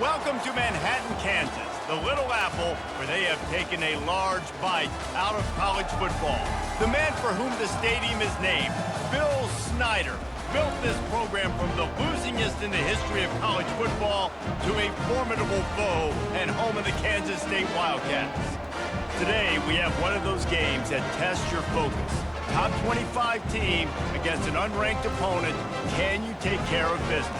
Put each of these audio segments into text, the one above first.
Welcome to Manhattan, Kansas, the Little Apple, where they have taken a large bite out of college football. The man for whom the stadium is named, Bill Snyder, built this program from the losingest in the history of college football to a formidable foe and home of the Kansas State Wildcats. Today, we have one of those games that tests your focus. Top 25 team against an unranked opponent. Can you take care of business?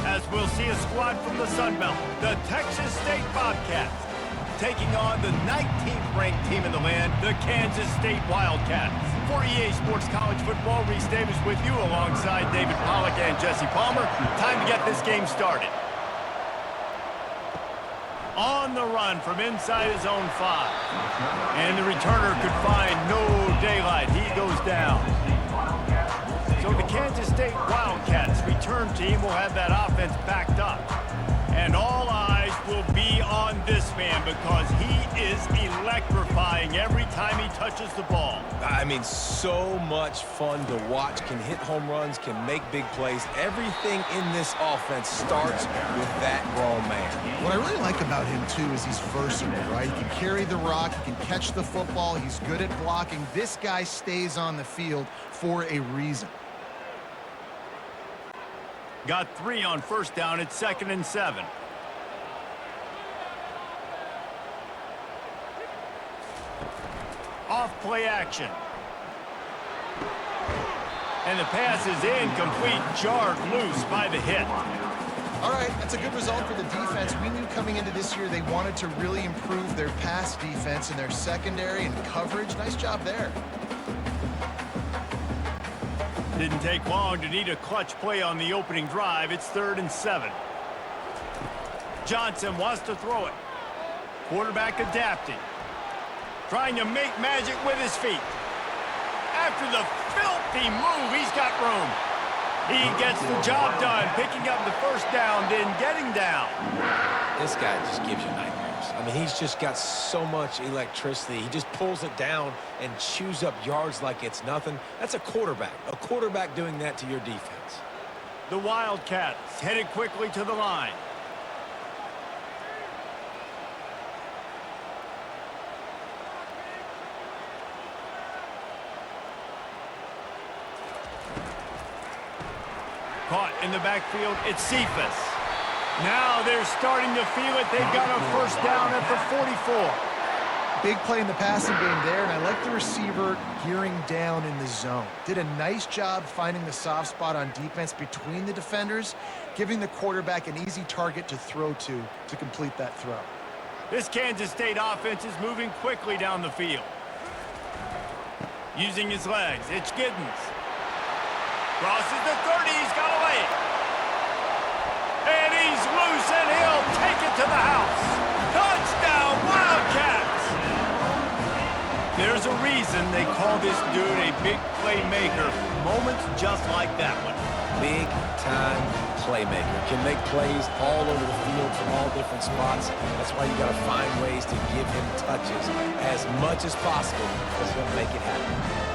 As we'll see a squad from the Sun Belt, the Texas State Bobcats, taking on the 19th ranked team in the land, the Kansas State Wildcats. For EA Sports College Football, Reese Davis with you alongside David Pollack and Jesse Palmer. Time to get this game started. On the run from inside his own 5. And the returner could find no daylight. He goes down. So the Kansas State Wildcats return team will have that offense backed up. And all eyes will be on this man because he is electrifying every time he touches the ball. I mean, so much fun to watch. Can hit home runs, can make big plays. Everything in this offense starts with that grown man. What I really like about him, too, is he's versatile, right? He can carry the rock, he can catch the football, he's good at blocking. This guy stays on the field for a reason. Got 3 on first down. It's 2nd and 7. Off play action. And the pass is incomplete, jarred loose by the hit. All right, that's a good result for the defense. We knew coming into this year they wanted to really improve their pass defense in their secondary and coverage. Nice job there. Didn't take long to need a clutch play on the opening drive. It's 3rd and 7. Johnson wants to throw it. Quarterback adapting. Trying to make magic with his feet. After the filthy move, he's got room. He gets the job done, picking up the first down, then getting down. This guy just gives you nightmares. I mean, he's just got so much electricity. He just pulls it down and chews up yards like it's nothing. That's a quarterback. A quarterback doing that to your defense. The Wildcats headed quickly to the line. Caught in the backfield, it's Cephas. Now they're starting to feel it. They've got a first down at the 44. Big play in the passing game there, and I like the receiver gearing down in the zone. Did a nice job finding the soft spot on defense between the defenders, giving the quarterback an easy target to throw to complete that throw. This Kansas State offense is moving quickly down the field. Using his legs, it's Giddens. Crosses the 30, he's got away. And he's loose, and he'll take it to the house. Touchdown, Wildcats! There's a reason they call this dude a big playmaker. Moments just like that one. Big-time playmaker. Can make plays all over the field from all different spots. That's why you got to find ways to give him touches as much as possible because he'll make it happen.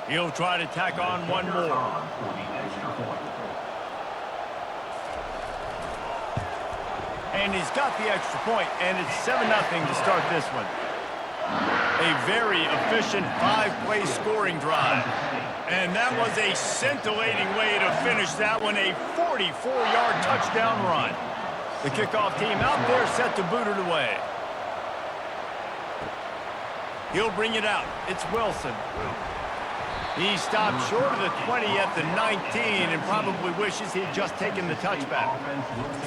He'll try to tack on one more. And he's got the extra point, and it's 7-0 to start this one. A very efficient 5-play scoring drive. And that was a scintillating way to finish that one, a 44-yard touchdown run. The kickoff team out there set to boot it away. He'll bring it out. It's Wilson. He stopped short of the 20 at the 19 and probably wishes he'd just taken the touchback.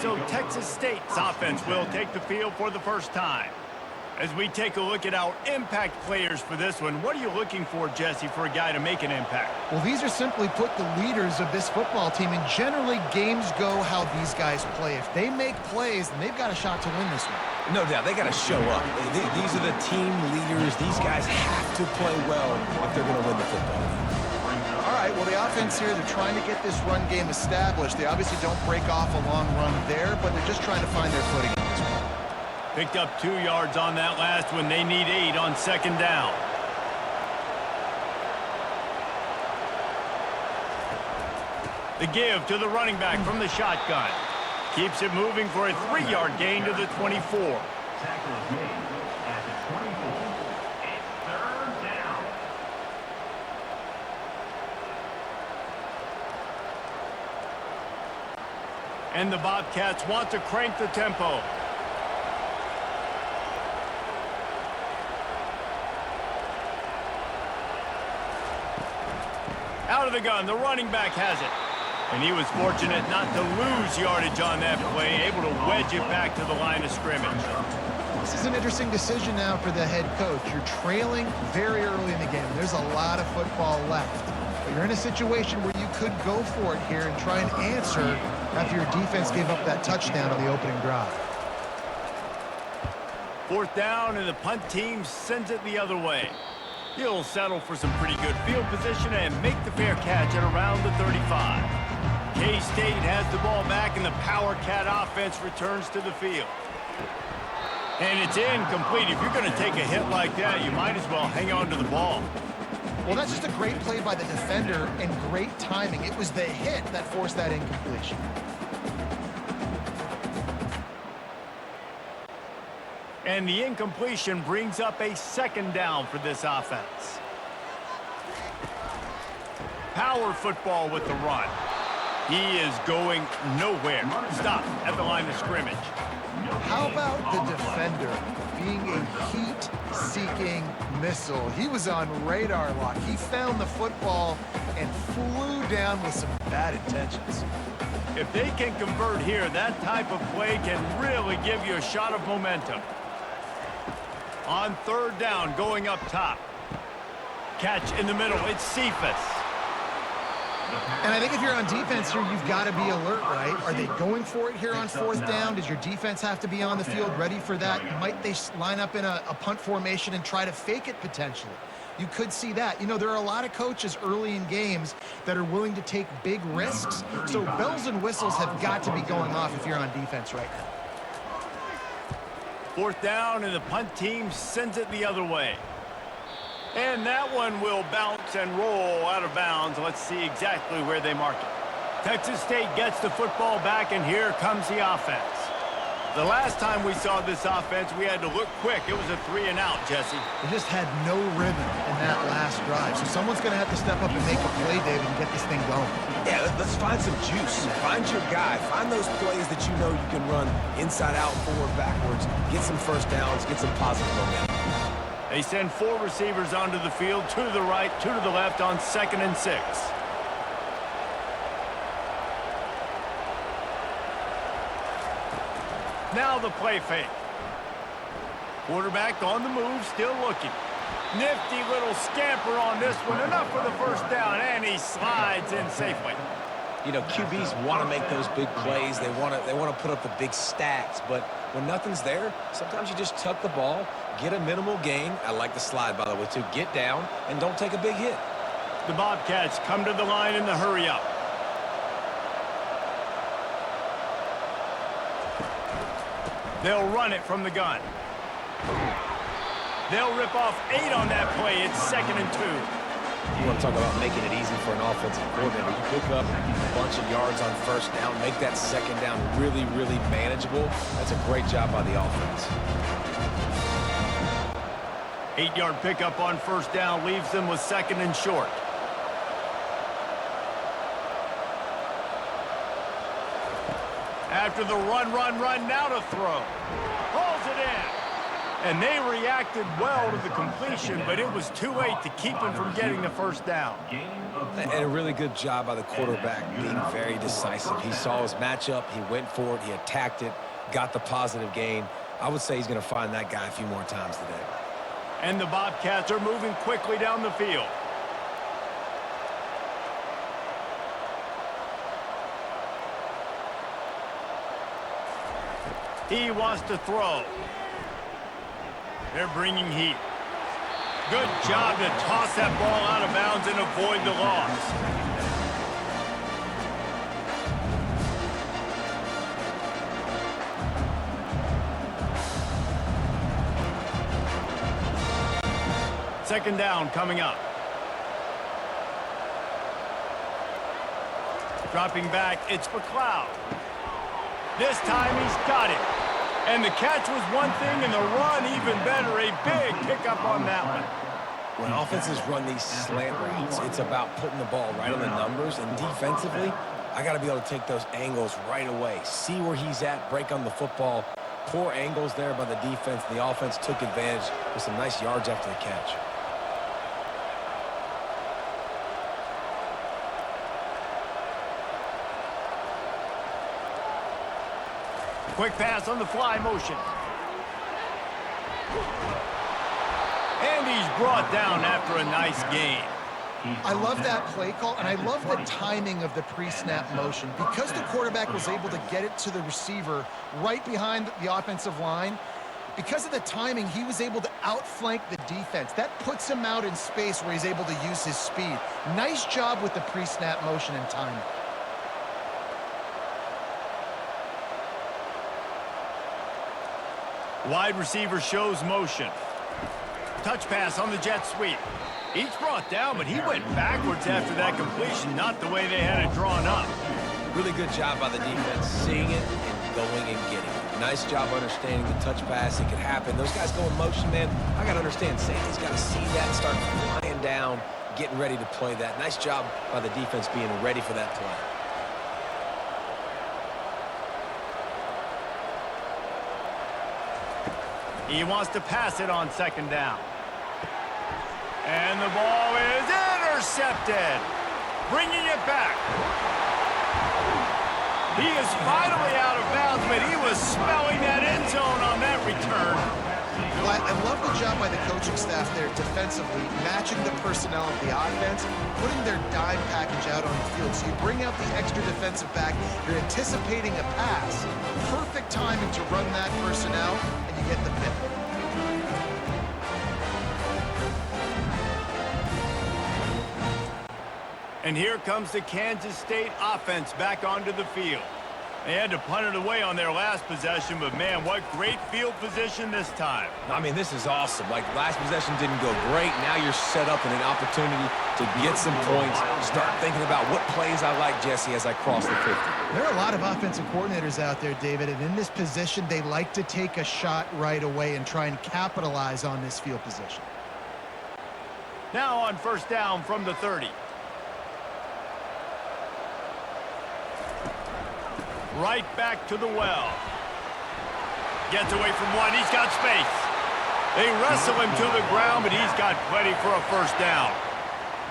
So Texas State's offense will take the field for the first time. As we take a look at our impact players for this one, what are you looking for, Jesse, for a guy to make an impact? Well, these are simply put the leaders of this football team, and generally games go how these guys play. If they make plays, then they've got a shot to win this one. No doubt, they got to show up. These are the team leaders. These guys have to play well if they're going to win the football. All right, Well, the offense here, they're trying to get this run game established. They obviously don't break off a long run there, but they're just trying to find their footing at this point. Picked up 2 yards on that last one. They need 8 on second down. The give to the running back from the shotgun. Keeps it moving for a 3-yard gain to the 24. Tackle is made at the 24. It's third down. And the Bobcats want to crank the tempo. Out of the gun, the running back has it. And he was fortunate not to lose yardage on that play, able to wedge it back to the line of scrimmage. This is an interesting decision now for the head coach. You're trailing very early in the game. There's a lot of football left. But you're in a situation where you could go for it here and try and answer after your defense gave up that touchdown on the opening drive. 4th down, and the punt team sends it the other way. He'll settle for some pretty good field position and make the fair catch at around the 35. K-State has the ball back, and the Power Cat offense returns to the field. And it's incomplete. If you're going to take a hit like that, you might as well hang on to the ball. Well, that's just a great play by the defender and great timing. It was the hit that forced that incompletion. And the incompletion brings up a 2nd down for this offense. Power football with the run. He is going nowhere. Stop at the line of scrimmage. How about the defender being a heat-seeking missile? He was on radar lock. He found the football and flew down with some bad intentions. If they can convert here, that type of play can really give you a shot of momentum. On 3rd down, going up top. Catch in the middle. It's Cephas. And I think if you're on defense here, you've got to be alert, right? Are they going for it here on 4th down? Does your defense have to be on the field ready for that? Might they line up in a punt formation and try to fake it potentially? You could see that. You know, there are a lot of coaches early in games that are willing to take big risks. So bells and whistles have got to be going off if you're on defense right now. 4th down, and the punt team sends it the other way. And that one will bounce and roll out of bounds. Let's see exactly where they mark it. Texas State gets the football back, and here comes the offense. The last time we saw this offense, we had to look quick. It was a 3-and-out, Jesse. They just had no rhythm in that last drive. So someone's going to have to step up and make a play, David, and get this thing going. Yeah, let's find some juice. Find your guy. Find those plays that you know you can run inside out, forward, backwards. Get some first downs. Get some positive momentum. They send 4 receivers onto the field, 2 to the right, 2 to the left on 2nd and 6. Now the play fake. Quarterback on the move, still looking. Nifty little scamper on this one. Enough for the 1st down, and he slides in safely. You know, QBs want to make those big plays. They want to put up the big stats, but when nothing's there, sometimes you just tuck the ball, get a minimal gain. I like the slide, by the way, too. Get down and don't take a big hit. The Bobcats come to the line in the hurry-up. They'll run it from the gun. They'll rip off 8 on that play. It's 2nd and 2. You want to talk about making it easy for an offensive coordinator. You pick up a bunch of yards on 1st down, make that 2nd down really, really manageable. That's a great job by the offense. 8-yard pickup on 1st down leaves them with 2nd and short. After the run, now to throw. Hauls it in. And they reacted well to the completion, but it was too late to keep him from getting the 1st down. And a really good job by the quarterback being very decisive. He saw his matchup, he went for it, he attacked it, got the positive gain. I would say he's going to find that guy a few more times today. And the Bobcats are moving quickly down the field. He wants to throw. They're bringing heat. Good job to toss that ball out of bounds and avoid the loss. Second down coming up. Dropping back, it's McLeod. This time he's got it. And the catch was one thing and the run even better. A big pickup on that one. When offenses run these slant routes, it's about putting the ball right on the numbers. And defensively, I got to be able to take those angles right away. See where he's at, break on the football. Poor angles there by the defense. The offense took advantage with some nice yards after the catch. Quick pass on the fly motion. And he's brought down after a nice gain. I love that play call, and I love the timing of the pre-snap motion. Because the quarterback was able to get it to the receiver right behind the offensive line, because of the timing, he was able to outflank the defense. That puts him out in space where he's able to use his speed. Nice job with the pre-snap motion and timing. Wide receiver shows motion. Touch pass on the jet sweep. He's brought down, but he went backwards after that completion, not the way they had it drawn up. Really good job by the defense, seeing it and going and getting it. Nice job understanding the touch pass. It could happen. Those guys go in motion, man. I got to understand, safety's got to see that and start flying down, getting ready to play that. Nice job by the defense being ready for that play. He wants to pass it on second down. And the ball is intercepted. Bringing it back. He is finally out of bounds, but he was smelling that end zone on that return. Well, I love the job by the coaching staff there defensively, matching the personnel of the offense, putting their dime package out on the field. So you bring out the extra defensive back, you're anticipating a pass. Perfect timing to run that personnel, and you get the pick. And here comes the Kansas State offense back onto the field. They had to punt it away on their last possession, but man, what great field position this time. I mean, this is awesome. Like, last possession didn't go great. Now you're set up in an opportunity to get some points. Start thinking about what plays I like, Jesse, as I cross the 50. There are a lot of offensive coordinators out there, David, and in this position, they like to take a shot right away and try and capitalize on this field position. Now on first down from the 30. Right back to the well. Gets away from one. He's got space. They wrestle him to the ground, but he's got plenty for a first down.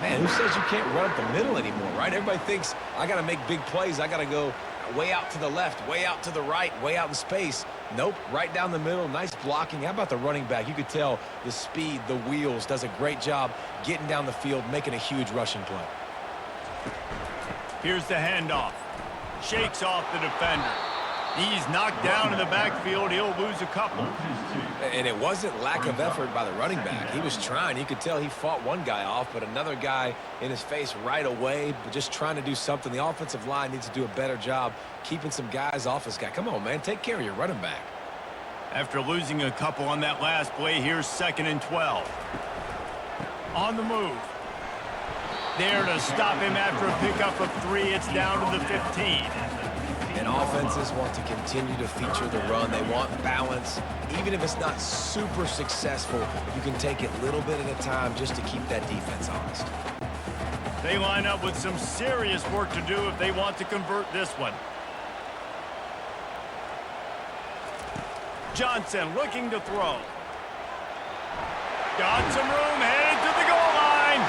Man, who says you can't run up the middle anymore, right? Everybody thinks I got to make big plays. I got to go way out to the left, way out to the right, way out in space. Nope, right down the middle. Nice blocking. How about the running back? You could tell the speed, the wheels, does a great job getting down the field, making a huge rushing play. Here's the handoff. Shakes off the defender. He's knocked down in the backfield. He'll lose a couple. And it wasn't lack of effort by the running back. He was trying. You could tell he fought one guy off, but another guy in his face right away, but just trying to do something. The offensive line needs to do a better job keeping some guys off this guy. Come on, man. Take care of your running back. After losing a couple on that last play, here's 2nd and 12. On the move. There to stop him after a pickup of 3. It's down to the 15. And offenses want to continue to feature the run. They want balance. Even if it's not super successful, you can take it little bit at a time just to keep that defense honest. They line up with some serious work to do if they want to convert this one. Johnson looking to throw. Got some room, headed to the goal line.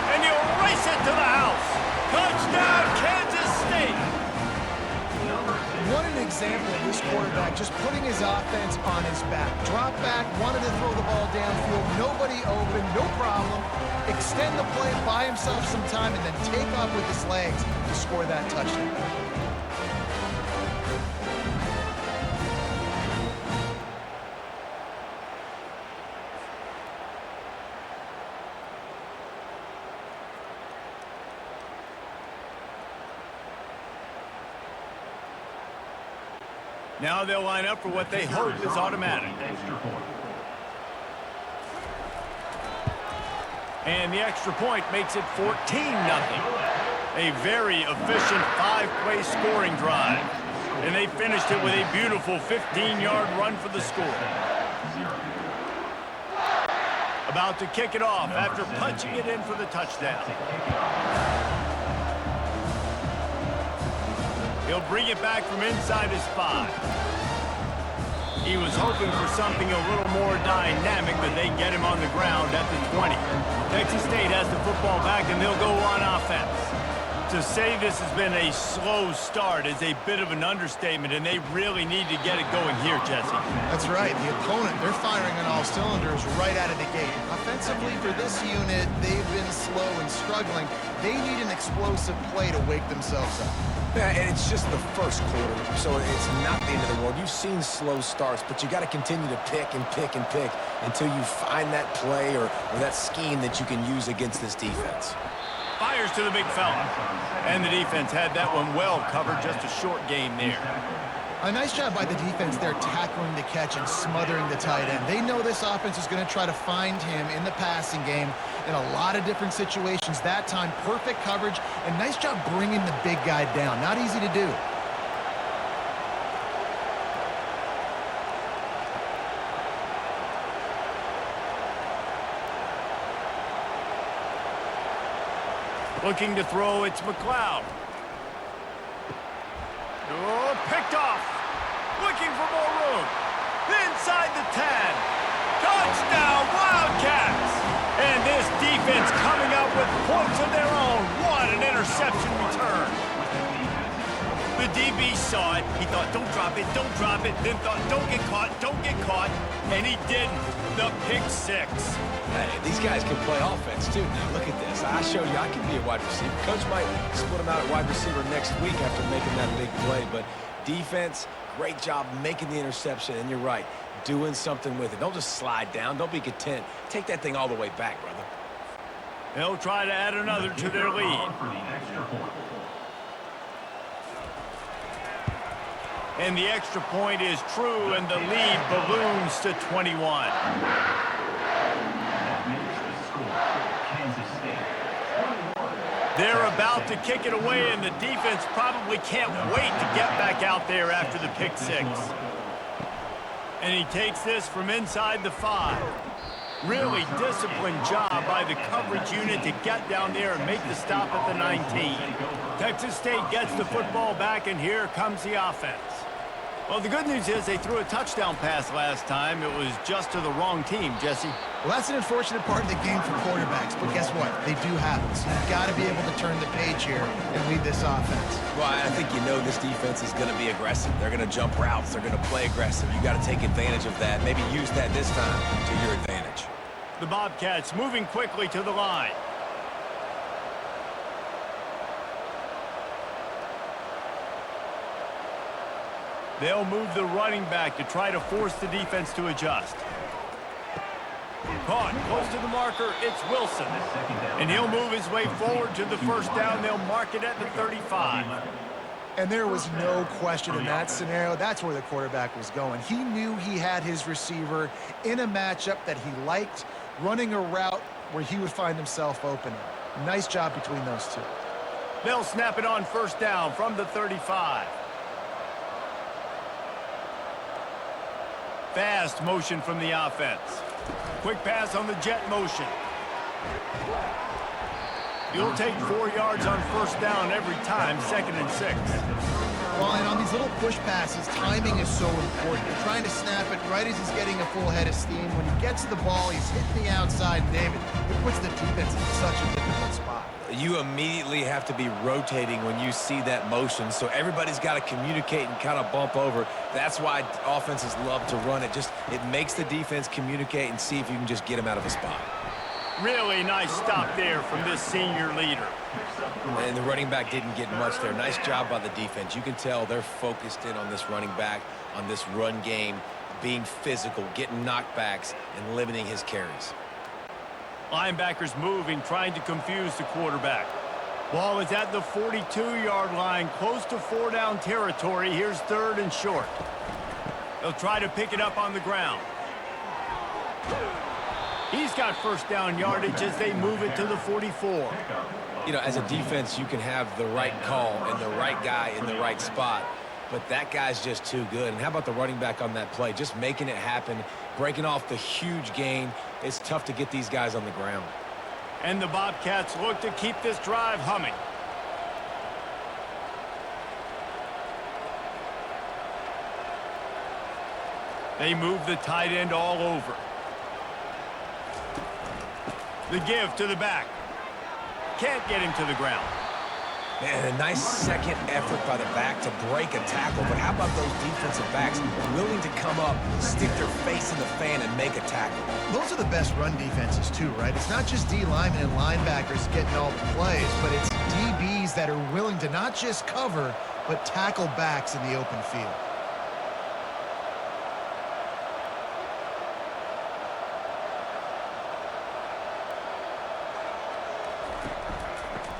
And he'll race it to the house. Touchdown, Kansas State. What an example of this quarterback just putting his offense on his back. Drop back, wanted to throw the ball downfield, nobody open, no problem. Extend the play, buy himself some time, and then take off with his legs to score that touchdown. Now they'll line up for what they hope is automatic. And the extra point makes it 14-0. A very efficient 5-play scoring drive. And they finished it with a beautiful 15-yard run for the score. About to kick it off after punching it in for the touchdown. He'll bring it back from inside his 5. He was hoping for something a little more dynamic, but they get him on the ground at the 20. Texas State has the football back, and they'll go on offense. To say this has been a slow start is a bit of an understatement, and they really need to get it going here, Jesse. That's right. The opponent, they're firing on all cylinders right out of the gate. Offensively, for this unit, they've been slow and struggling. They need an explosive play to wake themselves up. Yeah, and it's just the first quarter, so it's not the end of the world. You've seen slow starts, but you got to continue to pick and pick and pick until you find that play or that scheme that you can use against this defense. Fires to the big fella. And the defense had that one well covered, just a short game there. A nice job by the defense there tackling the catch and smothering the tight end. They know this offense is going to try to find him in the passing game in a lot of different situations. That time, perfect coverage, and nice job bringing the big guy down. Not easy to do. Looking to throw, it's McLeod. Oh, picked off. Looking for more room. Inside the 10. Touchdown, Wildcats! And this defense coming up with points of their own. What an interception return. The DB saw it. He thought, don't drop it, don't drop it. Then thought, don't get caught, don't get caught. And he didn't. The pick 6. Hey, these guys can play offense, too. Now, look at this. I showed you I can be a wide receiver. Coach might split him out at wide receiver next week after making that big play. But defense, great job making the interception. And you're right, doing something with it. Don't just slide down. Don't be content. Take that thing all the way back, brother. They'll try to add another to their lead. And the extra point is true, and the lead balloons to 21. They're about to kick it away, and the defense probably can't wait to get back out there after the pick 6. And he takes this from inside the 5. Really disciplined job by the coverage unit to get down there and make the stop at the 19. Texas State gets the football back, and here comes the offense. Well, the good news is they threw a touchdown pass last time. It was just to the wrong team, Jesse. Well, that's an unfortunate part of the game for quarterbacks, but guess what? They do happen. So you've got to be able to turn the page here and lead this offense. Well, I think you know this defense is going to be aggressive. They're going to jump routes. They're going to play aggressive. You got to take advantage of that. Maybe use that this time to your advantage. The Bobcats moving quickly to the line. They'll move the running back to try to force the defense to adjust. Caught close to the marker, it's Wilson. And he'll move his way forward to the first down. They'll mark it at the 35. And there was no question in that scenario. That's where the quarterback was going. He knew he had his receiver in a matchup that he liked, running a route where he would find himself open. Nice job between those two. They'll snap it on first down from the 35. Fast motion from the offense. Quick pass on the jet motion. You'll take 4 yards on first down every time, 2nd and 6. Well, and on these little push passes, timing is so important. You're trying to snap it right as he's getting a full head of steam. When he gets the ball, he's hitting the outside, David. It puts the defense in such a difficult spot. You immediately have to be rotating when you see that motion, so everybody's got to communicate and kind of bump over. That's why offenses love to run it. It makes the defense communicate and see if you can just get them out of a spot. Really nice stop there from this senior leader. And the running back didn't get much there. Nice job by the defense. You can tell they're focused in on this running back, on this run game, being physical, getting knockbacks, and limiting his carries. Linebackers moving, trying to confuse the quarterback. Ball is at the 42-yard line, close to 4-down territory. Here's 3rd and short. They'll try to pick it up on the ground. He's got first down yardage as they move it to the 44. You know, as a defense, you can have the right call and the right guy in the right spot, but that guy's just too good. And how about the running back on that play? Just making it happen, breaking off the huge gain. It's tough to get these guys on the ground. And the Bobcats look to keep this drive humming. They move the tight end all over. The give to the back. Can't get him to the ground. Man, a nice second effort by the back to break a tackle, but how about those defensive backs willing to come up, stick their face in the fan, and make a tackle? Those are the best run defenses too, right? It's not just D linemen and linebackers getting all the plays, but it's DBs that are willing to not just cover, but tackle backs in the open field.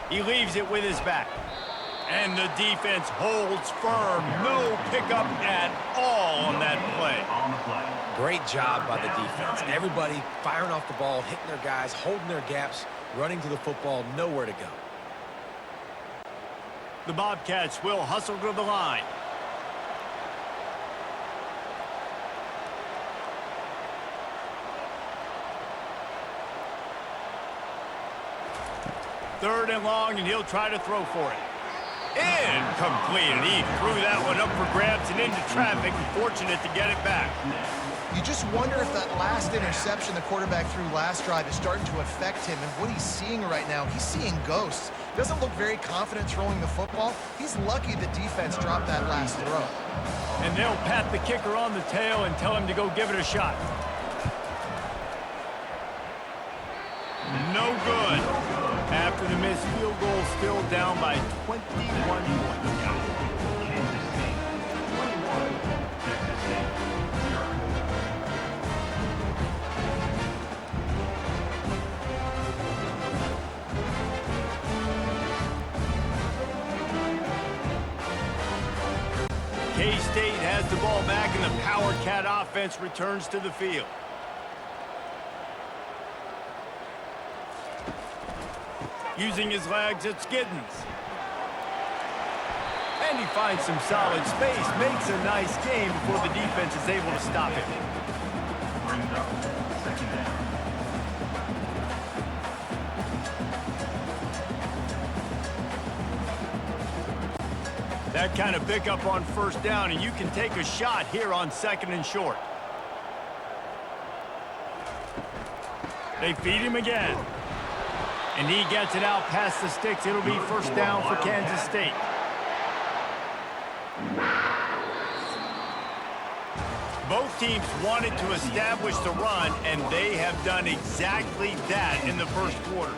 He leaves it with his back. And the defense holds firm. No pickup at all on that play. Great job by the defense. Everybody firing off the ball, hitting their guys, holding their gaps, running to the football, nowhere to go. The Bobcats will hustle to the line. Third and long, and he'll try to throw for it. Incomplete, and he threw that one up for grabs and into traffic. Fortunate to get it back. You just wonder if that last interception the quarterback threw last drive is starting to affect him and what he's seeing right now. He's seeing ghosts. Doesn't look very confident throwing the football. He's lucky the defense dropped that last throw. And they'll pat the kicker on the tail and tell him to go give it a shot. No good. After the missed field goal, still down by 21 points. K-State has the ball back, and the Power Cat offense returns to the field. Using his legs, it's Giddens. And he finds some solid space, makes a nice game before the defense is able to stop him. Brings up second down. That kind of pickup on first down, and you can take a shot here on second and short. They feed him again. And he gets it out past the sticks. It'll be first down for Kansas State. Both teams wanted to establish the run, and they have done exactly that in the first quarter.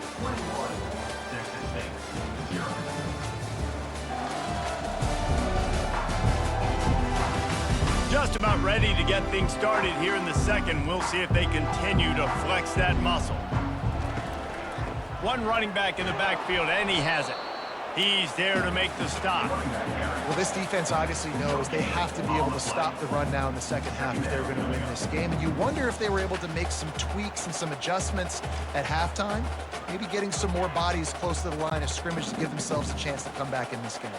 Just about ready to get things started here in the second. We'll see if they continue to flex that muscle. One running back in the backfield, and he has it. He's there to make the stop. Well, this defense obviously knows they have to be able to stop the run now in the second half if they're going to win this game. And you wonder if they were able to make some tweaks and some adjustments at halftime, maybe getting some more bodies close to the line of scrimmage to give themselves a chance to come back in this game.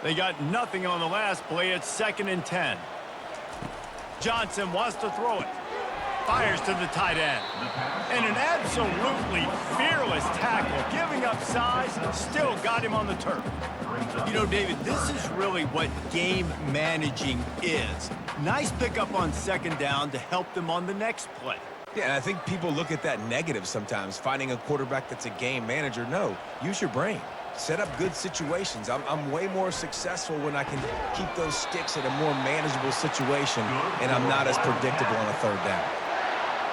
They got nothing on the last play. It's 2nd and 10. Johnson wants to throw it. Fires to the tight end. And an absolutely fearless tackle, giving up size, still got him on the turf. You know, David, this is really what game managing is. Nice pickup on second down to help them on the next play. Yeah, and I think people look at that negative sometimes, finding a quarterback that's a game manager. No, use your brain. Set up good situations. I'm way more successful when I can keep those sticks at a more manageable situation, and I'm not as predictable on a third down.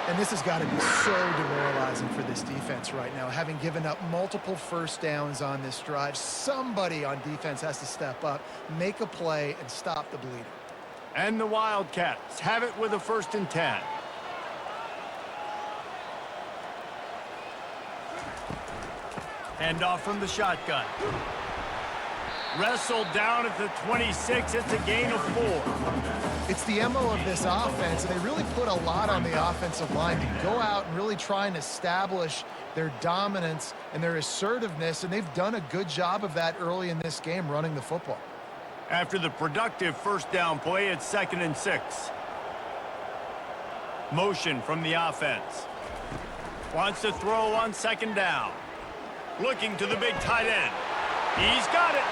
And this has got to be so demoralizing for this defense right now. Having given up multiple first downs on this drive, somebody on defense has to step up, make a play, and stop the bleeding. And the Wildcats have it with a 1st and 10. Hand off from the shotgun. Wrestled down at the 26. It's a gain of 4. It's the MO of this offense, and they really put a lot on the offensive line to go out and really try and establish their dominance and their assertiveness, and they've done a good job of that early in this game running the football. After the productive first down play, it's 2nd and 6. Motion from the offense. Wants to throw on 2nd down. Looking to the big tight end. He's got it.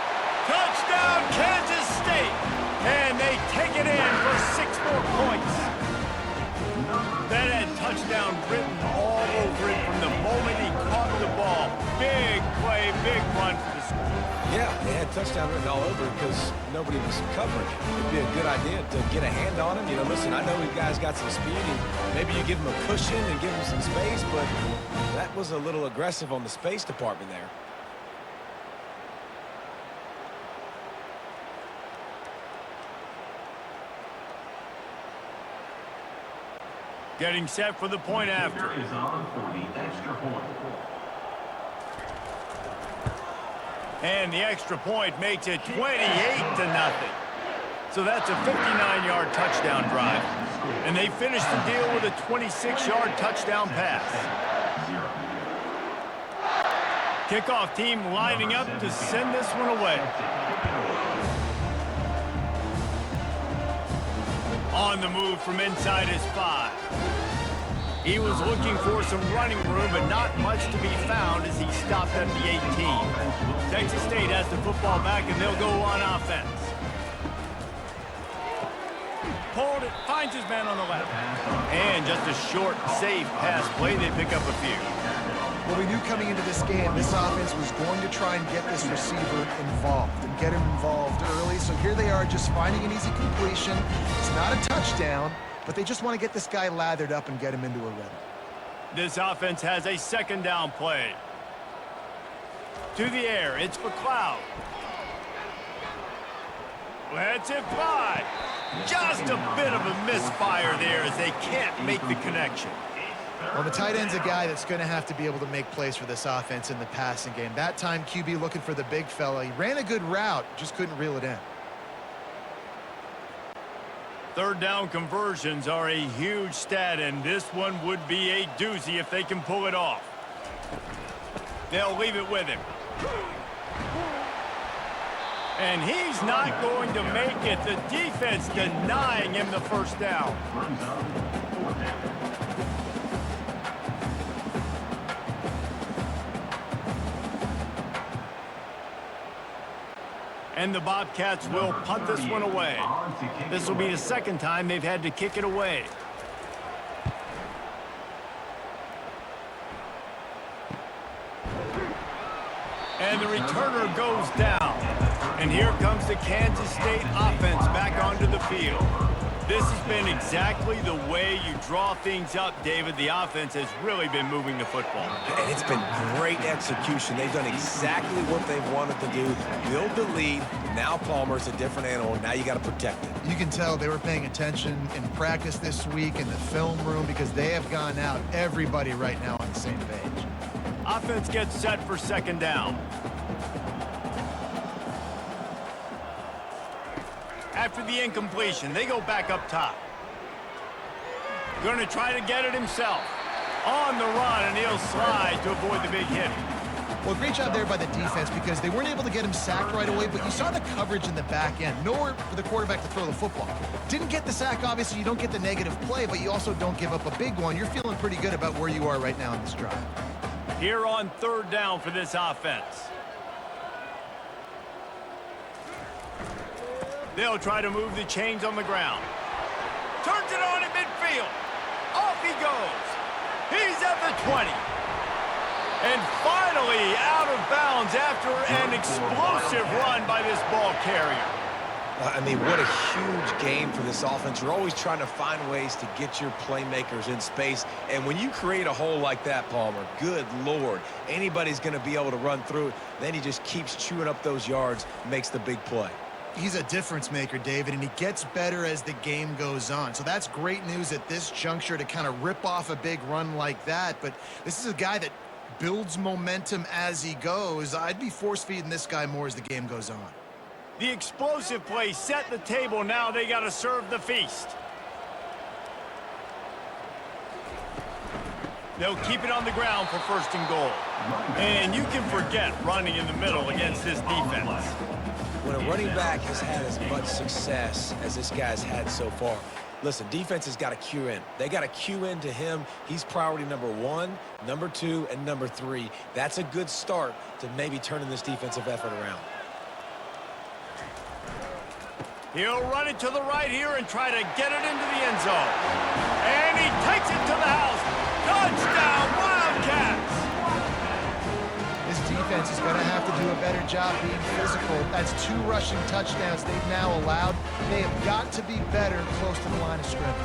Touchdown, Kansas State. And they take it in for 6 more points. That had touchdown written all over it from the moment he caught the ball. Big play, big run for the school. Yeah, they had touchdown written all over because nobody was covering it. It'd be a good idea to get a hand on him. You know, listen, I know you guys got some speed, and maybe you give him a cushion and give him some space, but that was a little aggressive on the space department there. Getting set for the point after. Is on for the extra point. And the extra point makes it 28-0. So that's a 59-yard touchdown drive. And they finish the deal with a 26-yard touchdown pass. Kickoff team lining up to send this one away. On the move from inside his 5. He was looking for some running room, but not much to be found as he stopped at the 18. Texas State has the football back, and they'll go on offense. Pulled it, finds his man on the left. And just a short, safe pass play. They pick up a few. Well, we knew coming into this game, this offense was going to try and get this receiver involved and get him involved early. So here they are just finding an easy completion. It's not a touchdown, but they just want to get this guy lathered up and get him into a rhythm. This offense has a 2nd down play. To the air, it's McLeod. Lets it fly. Just a bit of a misfire there as they can't make the connection. Well, the tight end's a guy that's going to have to be able to make plays for this offense in the passing game. That time, QB looking for the big fella. He ran a good route, just couldn't reel it in. 3rd down conversions are a huge stat, and this one would be a doozy if they can pull it off. They'll leave it with him. And he's not going to make it. The defense denying him the first down. And the Bobcats will punt this one away. This will be the 2nd time they've had to kick it away. And the returner goes down. And here comes the Kansas State offense back onto the field. This has been exactly the way you draw things up, David. The offense has really been moving the football. And it's been great execution. They've done exactly what they've wanted to do. Build the lead. Now Palmer's a different animal. Now you got to protect it. You can tell they were paying attention in practice this week in the film room because they have gone out, everybody right now on the same page. Offense gets set for 2nd down. After the incompletion, they go back up top. Going to try to get it himself. On the run, and he'll slide to avoid the big hit. Well, great job there by the defense because they weren't able to get him sacked right away, but you saw the coverage in the back end. Nowhere for the quarterback to throw the football. Didn't get the sack, obviously. You don't get the negative play, but you also don't give up a big one. You're feeling pretty good about where you are right now in this drive. Here on 3rd down for this offense. They'll try to move the chains on the ground. Turns it on in midfield. Off he goes. He's at the 20. And finally out of bounds after an explosive run by this ball carrier. I mean, what a huge game for this offense. You're always trying to find ways to get your playmakers in space. And when you create a hole like that, Palmer, good Lord, anybody's going to be able to run through it. Then he just keeps chewing up those yards, makes the big play. He's a difference maker, David, and he gets better as the game goes on. So that's great news at this juncture to kind of rip off a big run like that. But this is a guy that builds momentum as he goes. I'd be force-feeding this guy more as the game goes on. The explosive play set the table. Now they got to serve the feast. They'll keep it on the ground for first and goal. And you can forget running in the middle against this defense. When a running back has had as much success as this guy's had so far, listen, defense has got to cue in. They got to cue in to him. He's priority number 1, number 2, and number 3. That's a good start to maybe turning this defensive effort around. He'll run it to the right here and try to get it into the end zone. And he takes it to the house. Touchdown, Wildcats! This defense is going to have to do a better job being physical. That's 2 rushing touchdowns they've now allowed. They have got to be better close to the line of scrimmage.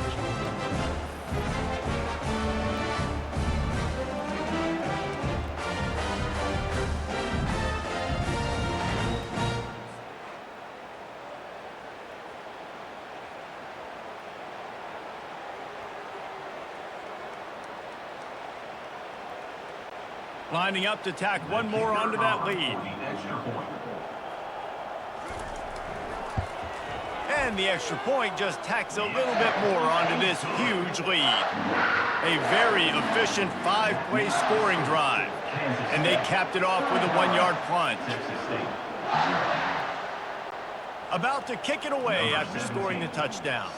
Lining up to tack one more onto that lead. And the extra point just tacks a little bit more onto this huge lead. A very efficient 5-play scoring drive. And they capped it off with a 1-yard plunge. About to kick it away after scoring the touchdown.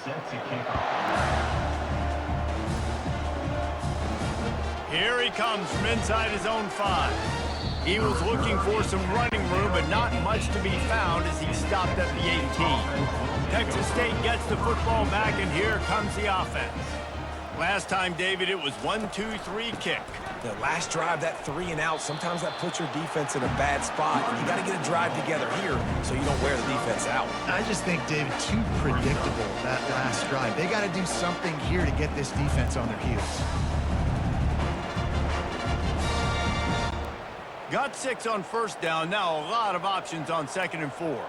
Here he comes from inside his own 5. He was looking for some running room, but not much to be found as he stopped at the 18. Texas State gets the football back, and here comes the offense. Last time, David, it was 1-2-3 kick. The last drive, that 3 and out, sometimes that puts your defense in a bad spot. And you got to get a drive together here so you don't wear the defense out. I just think, David, too predictable, that last drive. They got to do something here to get this defense on their heels. Got 6 on first down. Now a lot of options on 2nd and 4.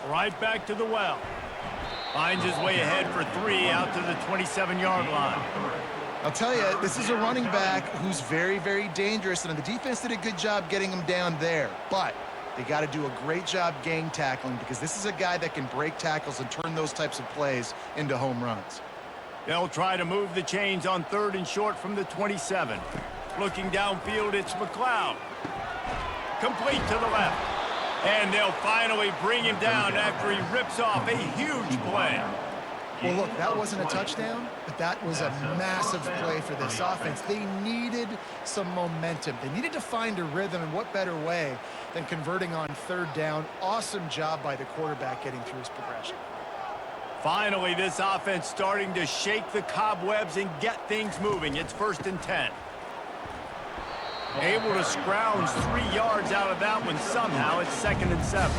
Right back to the well. Finds his way ahead for 3 out to the 27-yard line. I'll tell you, this is a running back who's very, very dangerous, and the defense did a good job getting him down there. But they got to do a great job gang tackling because this is a guy that can break tackles and turn those types of plays into home runs. They'll try to move the chains on 3rd and short from the 27. Looking downfield, it's McLeod. Complete to the left. And they'll finally bring him down after he rips off a huge play. Well, look, that wasn't a touchdown, but that was a massive play for this offense. They needed some momentum. They needed to find a rhythm, and what better way than converting on 3rd down. Awesome job by the quarterback getting through his progression. Finally, this offense starting to shake the cobwebs and get things moving. It's 1st and 10. Able to scrounge 3 yards out of that one somehow. It's 2nd and 7.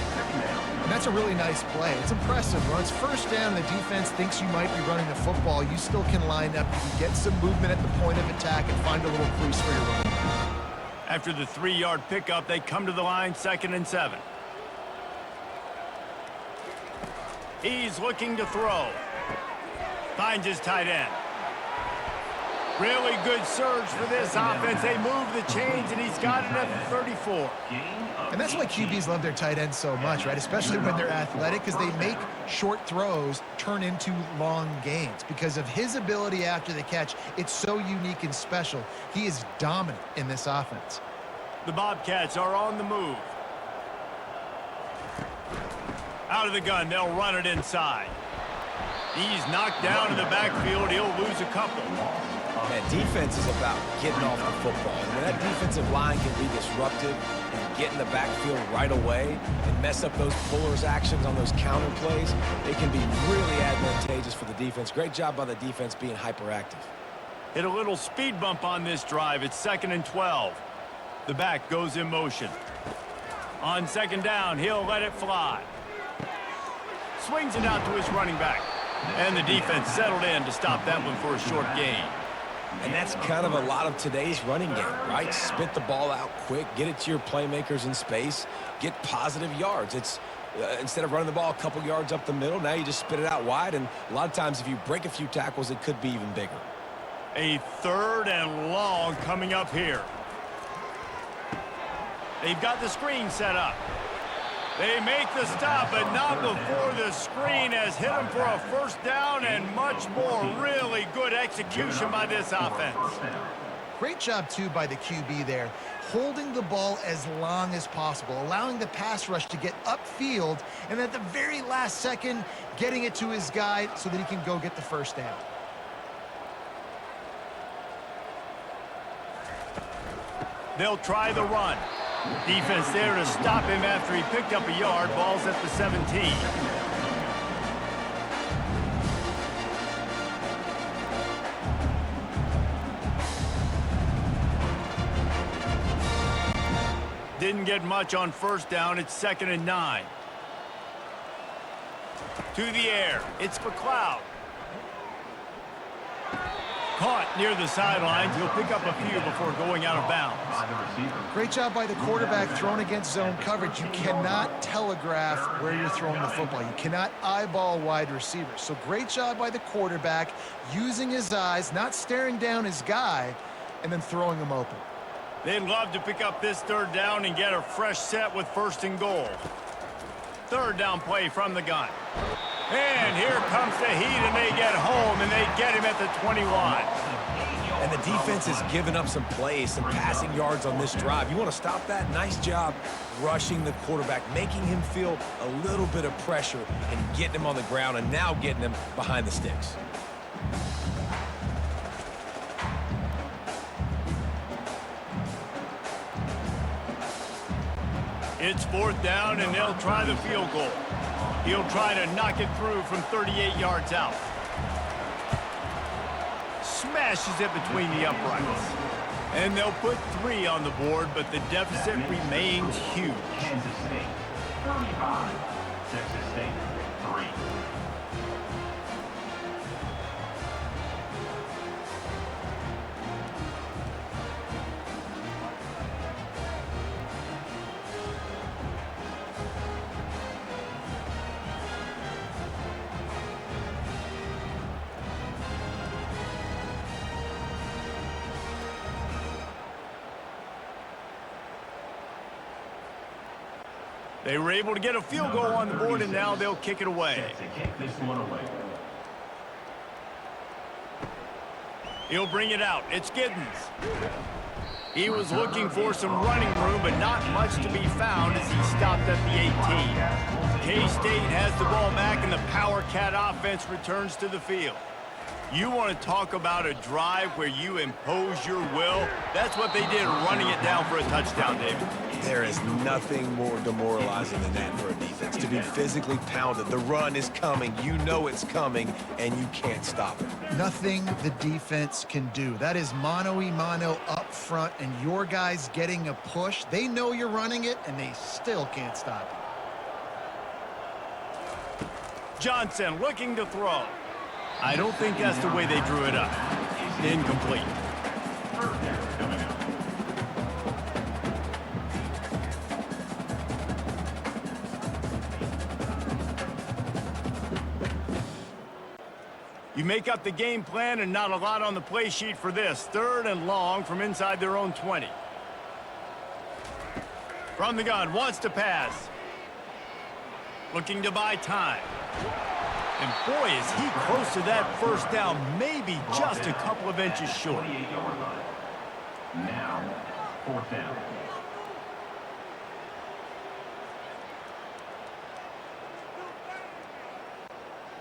And that's a really nice play. It's impressive. When it's 1st down, the defense thinks you might be running the football. You still can line up. You can get some movement at the point of attack and find a little crease for your running. After the 3-yard pickup, they come to the line, 2nd and 7. He's looking to throw. Finds his tight end. Really good surge for this offense. They move the chains, and he's got it at the 34. And that's why QBs love their tight ends so much, right? Especially when they're athletic, because they make short throws turn into long gains. Because of his ability after the catch, it's so unique and special. He is dominant in this offense. The Bobcats are on the move. Out of the gun, they'll run it inside. He's knocked down in the backfield. He'll lose a couple. Man, defense is about getting off the football. And when that defensive line can be disruptive and get in the backfield right away and mess up those pullers actions on those counter plays, it can be really advantageous for the defense. Great job by the defense being hyperactive. Hit a little speed bump on this drive. It's 2nd and 12. The back goes in motion. On 2nd down, he'll let it fly. Swings it out to his running back. And the defense settled in to stop that one for a short gain. And that's kind of a lot of today's running game, right? Spit the ball out quick, get it to your playmakers in space, get positive yards. It's instead of running the ball a couple yards up the middle, now you just spit it out wide. And a lot of times if you break a few tackles, it could be even bigger. A 3rd and long coming up here. They've got the screen set up. They make the stop, but not before the screen has hit them for a first down and much more. Really good execution by this offense. Great job, too, by the QB there, holding the ball as long as possible, allowing the pass rush to get upfield, and at the very last second, getting it to his guy so that he can go get the first down. They'll try the run. Defense there to stop him after he picked up a yard. Ball's at the 17. Didn't get much on first down. It's 2nd and 9. To the air. It's McLeod. Caught near the sidelines. He'll pick up a few before going out of bounds. Great job by the quarterback thrown against zone coverage. You cannot telegraph where you're throwing the football. You cannot eyeball wide receivers. So great job by the quarterback using his eyes, not staring down his guy, and then throwing him open. They'd love to pick up this 3rd down and get a fresh set with 1st and goal. 3rd down play from the gun. And here comes the heat, and they get home, and they get him at the 21. And the defense has given up some plays, some passing yards on this drive. You want to stop that? Nice job rushing the quarterback, making him feel a little bit of pressure and getting him on the ground and now getting him behind the sticks. It's 4th down, and they'll try the field goal. He'll try to knock it through from 38 yards out. Smashes it between the uprights. And they'll put 3 on the board, but the deficit remains huge. Kansas State, 35. Texas State, 3. They were able to get a field goal on the board, and now they'll kick it away. To kick this one away. He'll bring it out. It's Giddens. He was looking for some running room, but not much to be found as he stopped at the 18. K-State has the ball back, and the Power Cat offense returns to the field. You want to talk about a drive where you impose your will? That's what they did, running it down for a touchdown, David. There is nothing more demoralizing than that for a defense, to be physically pounded. The run is coming. You know it's coming, and you can't stop it. Nothing the defense can do. That is mano-a-mano up front, and your guys getting a push. They know you're running it, and they still can't stop it. Johnson looking to throw. I don't think that's the way they drew it up. Incomplete. You make up the game plan, and not a lot on the play sheet for this. 3rd and long from inside their own 20. From the gun, wants to pass. Looking to buy time. And boy, is he close to that first down, maybe just a couple of inches short. Now, 4th down.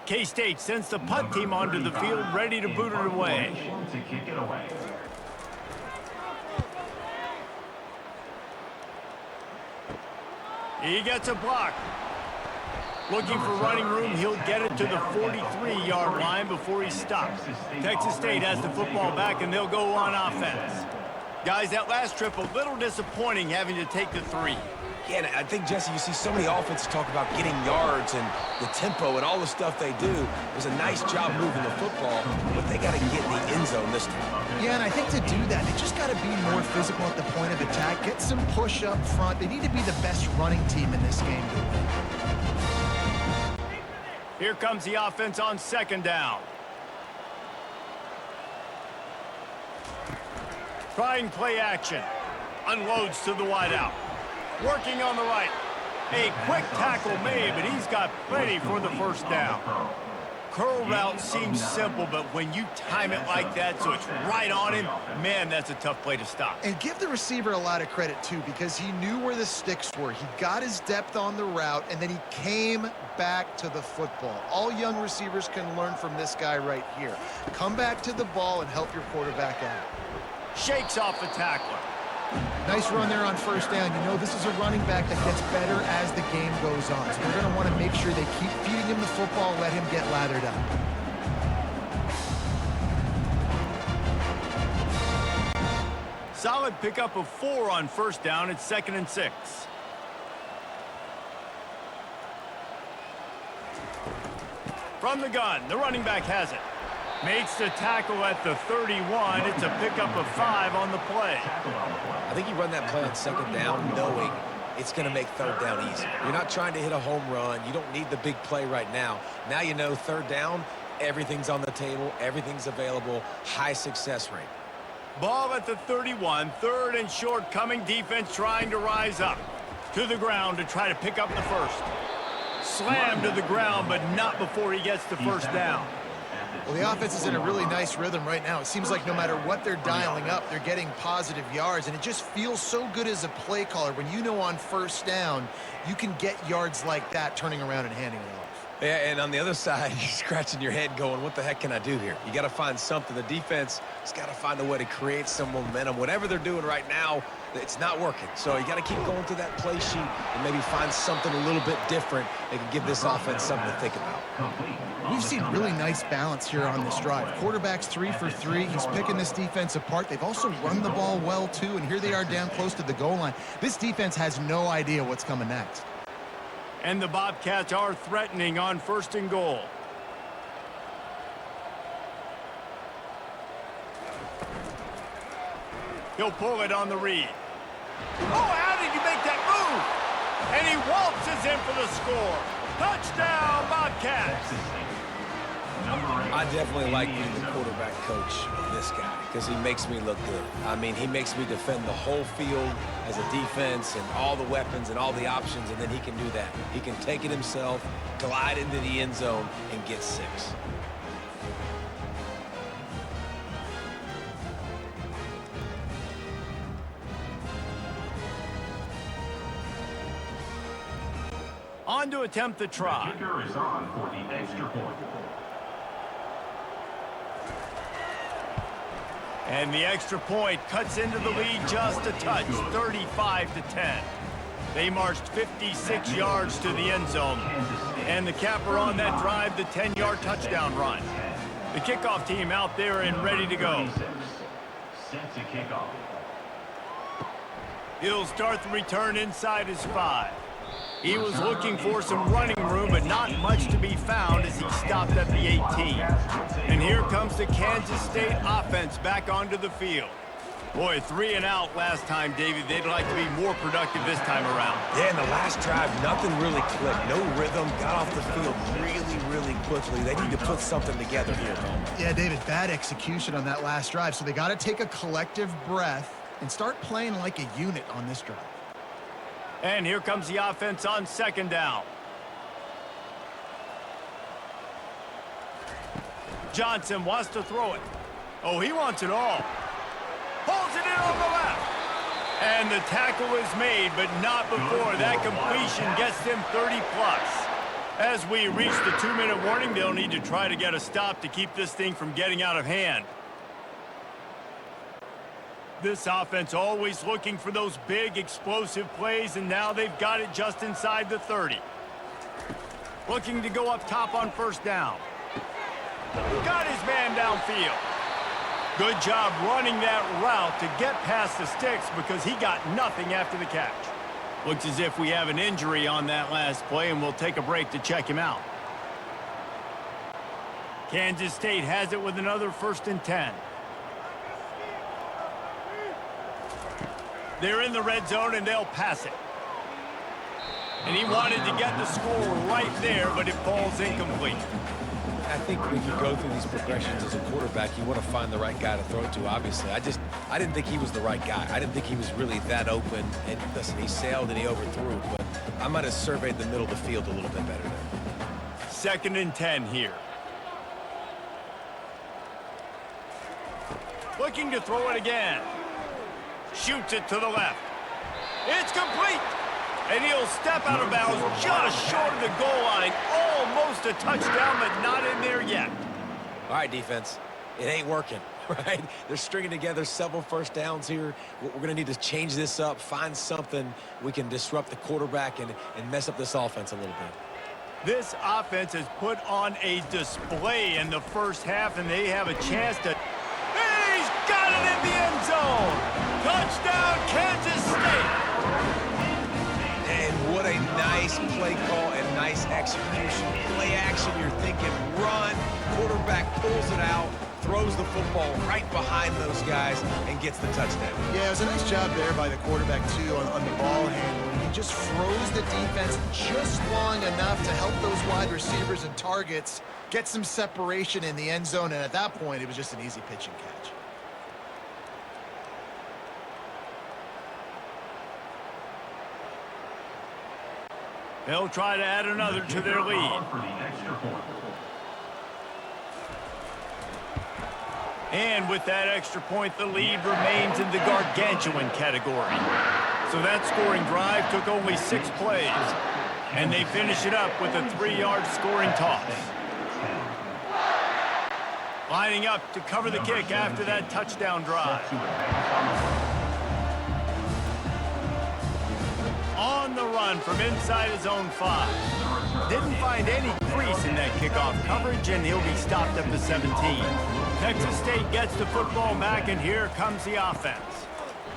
K-State sends the punt team onto the field, ready to boot it away. To kick it away. He gets a block. Looking for running room, he'll get it to the 43-yard line before he stops. Texas State has the football back, and they'll go on offense. Guys, that last trip, a little disappointing having to take the 3. Yeah, and I think, Jesse, you see so many offenses talk about getting yards and the tempo and all the stuff they do. It was a nice job moving the football, but they got to get in the end zone this time. Yeah, and I think to do that, they just got to be more physical at the point of attack, get some push up front. They need to be the best running team in this game to win. Here comes the offense on 2nd down. Trying play action. Unloads to the wideout. Working on the right. A quick tackle made, but he's got plenty for the first down. Curl route seems simple, but when you time it like that so it's right on him, man, that's a tough play to stop. And give the receiver a lot of credit, too, because he knew where the sticks were. He got his depth on the route, and then he came back to the football. All young receivers can learn from this guy right here. Come back to the ball and help your quarterback out. Shakes off the tackler. Nice run there on first down. You know this is a running back that gets better as the game goes on. So they're going to want to make sure they keep feeding him the football, let him get lathered up. Solid pickup of 4 on first down. It's 2nd and 6. From the gun, the running back has it. Makes the tackle at the 31. It's a pickup of 5 on the play. I think you run that play on 2nd down knowing it's going to make 3rd down easy. You're not trying to hit a home run. You don't need the big play right now. Now you know 3rd down, everything's on the table, everything's available, high success rate. Ball at the 31, 3rd and short, coming defense trying to rise up. To the ground to try to pick up the first. Slam to the ground, but not before he gets the first down. Well, the offense is in a really nice rhythm right now. It seems like no matter what they're dialing up, they're getting positive yards, and it just feels so good as a play caller when you know on first down you can get yards like that turning around and handing it off. Yeah, and on the other side, you're scratching your head going, what the heck can I do here? You got to find something. The defense has got to find a way to create some momentum. Whatever they're doing right now, it's not working. So you got to keep going through that play sheet and maybe find something a little bit different that can give this offense something to think about. We've seen really nice balance here on this drive. Quarterback's 3 for 3. He's picking this defense apart. They've also run the ball well, too, and here they are down close to the goal line. This defense has no idea what's coming next. And the Bobcats are threatening on 1st and goal. He'll pull it on the read. Oh, how did you make that move? And he waltzes in for the score. Touchdown, Bobcats. I definitely like being the quarterback coach of this guy because he makes me look good. I mean, he makes me defend the whole field as a defense and all the weapons and all the options, and then he can do that. He can take it himself, glide into the end zone, and get 6. On to attempt the try. The kicker is on for the extra point. And the extra point cuts into the lead just a touch, 35-10. They marched 56 yards to the end zone. And the capper on that drive, the 10-yard touchdown run. The kickoff team out there and ready to go. Set to kick off. He'll start the return inside his 5. He was looking for some running room, but not much to be found as he stopped at the 18. And here comes the Kansas State offense back onto the field. Boy, 3 and out last time, David. They'd like to be more productive this time around. Yeah, in the last drive, nothing really clicked. No rhythm, got off the field really quickly. They need to put something together here, though. Yeah, David, bad execution on that last drive, so they got to take a collective breath and start playing like a unit on this drive. And here comes the offense on 2nd down. Johnson wants to throw it. Oh, he wants it all. Pulls it in on the left. And the tackle is made, but not before that completion gets them 30+. As we reach the 2-minute warning, they'll need to try to get a stop to keep this thing from getting out of hand. This offense always looking for those big, explosive plays, and now they've got it just inside the 30. Looking to go up top on 1st down. Got his man downfield. Good job running that route to get past the sticks because he got nothing after the catch. Looks as if we have an injury on that last play, and we'll take a break to check him out. Kansas State has it with another 1st and 10. They're in the red zone, and they'll pass it. And he wanted to get the score right there, but it falls incomplete. I think when you go through these progressions as a quarterback, you want to find the right guy to throw to, obviously. I didn't think he was the right guy. I didn't think he was really that open. And listen, he sailed and he overthrew, but I might have surveyed the middle of the field a little bit better there. 2nd and 10 here. Looking to throw it again. Shoots it to the left. It's complete. And he'll step out of bounds just short of the goal line. Almost a touchdown, but not in there yet. All right, defense. It ain't working, right? They're stringing together several first downs here. We're going to need to change this up, find something we can disrupt the quarterback and mess up this offense a little bit. This offense has put on a display in the first half, and they have a chance to... He's got it in the end zone! Touchdown, Kansas State! And what a nice play call and nice execution. Play action, you're thinking run, quarterback pulls it out, throws the football right behind those guys, and gets the touchdown. Yeah, it was a nice job there by the quarterback, too, on the ball handling. He just froze the defense just long enough to help those wide receivers and targets get some separation in the end zone, and at that point, it was just an easy pitch and catch. They'll try to add another to their lead. And with that extra point, the lead remains in the gargantuan category. So that scoring drive took only 6 plays. And they finish it up with a 3-yard scoring toss. Lining up to cover the kick after that touchdown drive. On the run from inside his own 5. Didn't find any crease in that kickoff coverage, and he'll be stopped at the 17. Texas State gets the football back, and here comes the offense.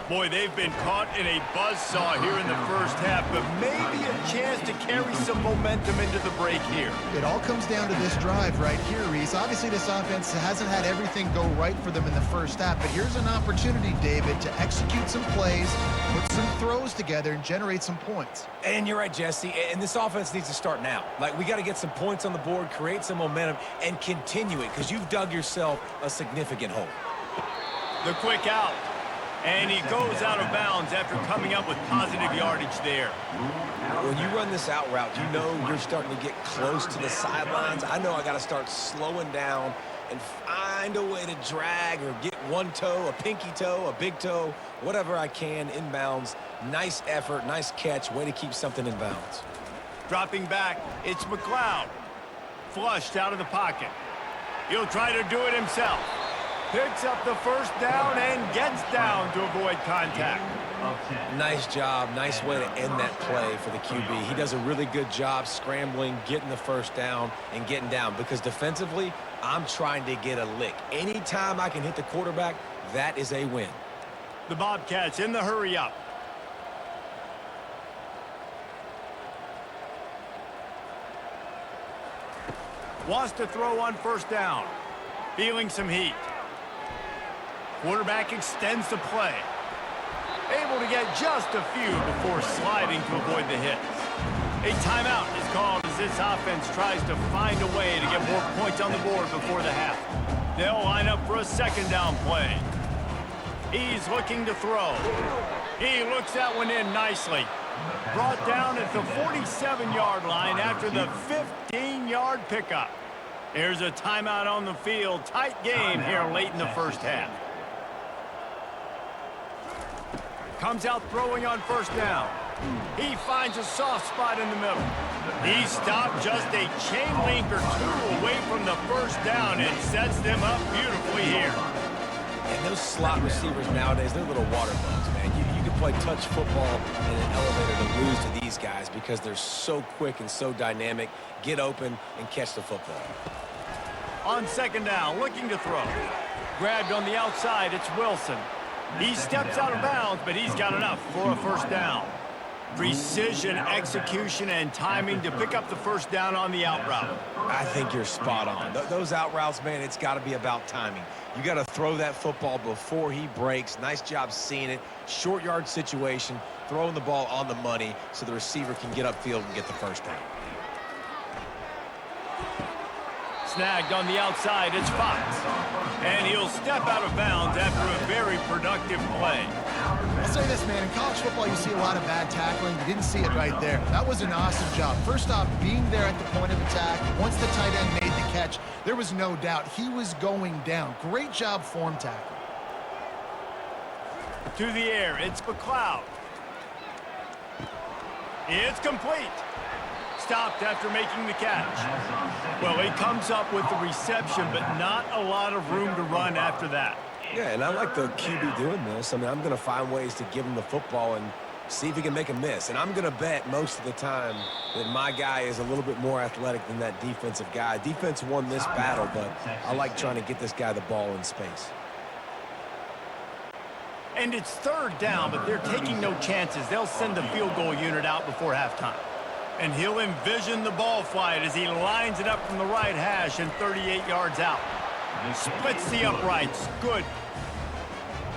Boy, they've been caught in a buzzsaw here in the first half, but maybe a chance to carry some momentum into the break here. It all comes down to this drive right here, Reese. Obviously, this offense hasn't had everything go right for them in the first half, but here's an opportunity, David, to execute some plays, put some throws together, and generate some points. And you're right, Jesse, and this offense needs to start now. Like, we got to get some points on the board, create some momentum, and continue it, because you've dug yourself a significant hole. The quick out. And he goes out of bounds after coming up with positive yardage there. When you run this out route, you know you're starting to get close to the sidelines. I know I got to start slowing down and find a way to drag or get one toe, a pinky toe, a big toe, whatever I can inbounds. Nice effort, nice catch, way to keep something in bounds. Dropping back, it's McLeod. Flushed out of the pocket. He'll try to do it himself. Picks up the first down and gets down to avoid contact. Nice job. Nice way to end that play for the QB. He does a really good job scrambling, getting the first down, and getting down. Because defensively, I'm trying to get a lick. Anytime I can hit the quarterback, that is a win. The Bobcats in the hurry up. Wants to throw on first down. Feeling some heat. Quarterback extends the play. Able to get just a few before sliding to avoid the hits. A timeout is called as this offense tries to find a way to get more points on the board before the half. They'll line up for a 2nd down play. He's looking to throw. He looks that one in nicely. Brought down at the 47-yard line after the 15-yard pickup. There's a timeout on the field. Tight game here late in the first half. Comes out throwing on first down. He finds a soft spot in the middle. He stopped just a chain link or 2 away from the first down and sets them up beautifully here. And those slot receivers nowadays, they're little water bugs, man. You can play touch football in an elevator to lose to these guys because they're so quick and so dynamic. Get open and catch the football. On 2nd down, looking to throw. Grabbed on the outside, it's Wilson. He steps out of bounds, but he's got enough for a first down. Precision, execution, and timing to pick up the first down on the out route. I think you're spot on. Those out routes, man, it's got to be about timing. You got to throw that football before he breaks. Nice job seeing it. Short yard situation, throwing the ball on the money so the receiver can get upfield and get the first down. snagged on the outside. It's Fox. And he'll step out of bounds after a very productive play. I'll say this, man. In college football, you see a lot of bad tackling. You didn't see it right there. That was an awesome job. First off, being there at the point of attack. Once the tight end made the catch, there was no doubt he was going down. Great job form tackling. To the air, it's McLeod. It's complete. Stopped after making the catch. Well, he comes up with the reception, but not a lot of room to run after that. Yeah, and I like the QB doing this. I mean, I'm going to find ways to give him the football and see if he can make a miss. And I'm going to bet most of the time that my guy is a little bit more athletic than that defensive guy. Defense won this battle, but I like trying to get this guy the ball in space. And it's third down, but they're taking no chances. They'll send the field goal unit out before halftime. And he'll envision the ball flight as he lines it up from the right hash and 38 yards out. Splits the uprights. Good.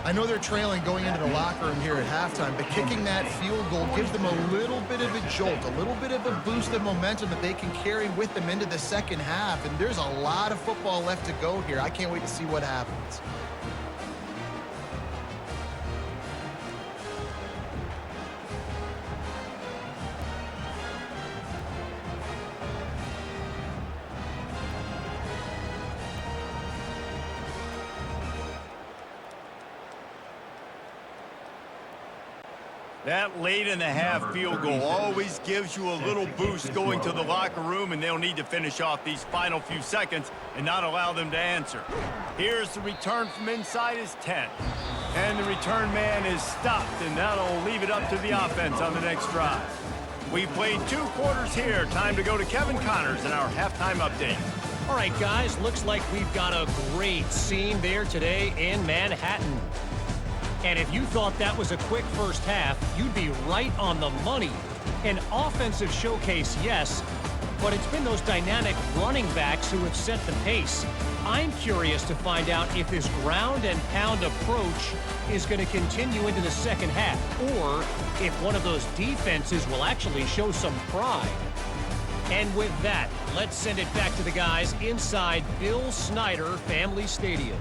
I know they're trailing going into the locker room here at halftime, but kicking that field goal gives them a little bit of a jolt, a little bit of a boost of momentum that they can carry with them into the second half. And there's a lot of football left to go here. I can't wait to see what happens. That late in the half field goal always gives you a little boost going to the locker room, and they'll need to finish off these final few seconds and not allow them to answer. Here's the return from inside his 10. And the return man is stopped, and that'll leave it up to the offense on the next drive. We've played 2 quarters here. Time to go to Kevin Connors in our halftime update. All right, guys, looks like we've got a great scene there today in Manhattan. And if you thought that was a quick first half, you'd be right on the money. An offensive showcase, yes, but it's been those dynamic running backs who have set the pace. I'm curious to find out if this ground and pound approach is going to continue into the second half, or if one of those defenses will actually show some pride. And with that, let's send it back to the guys inside Bill Snyder Family Stadium.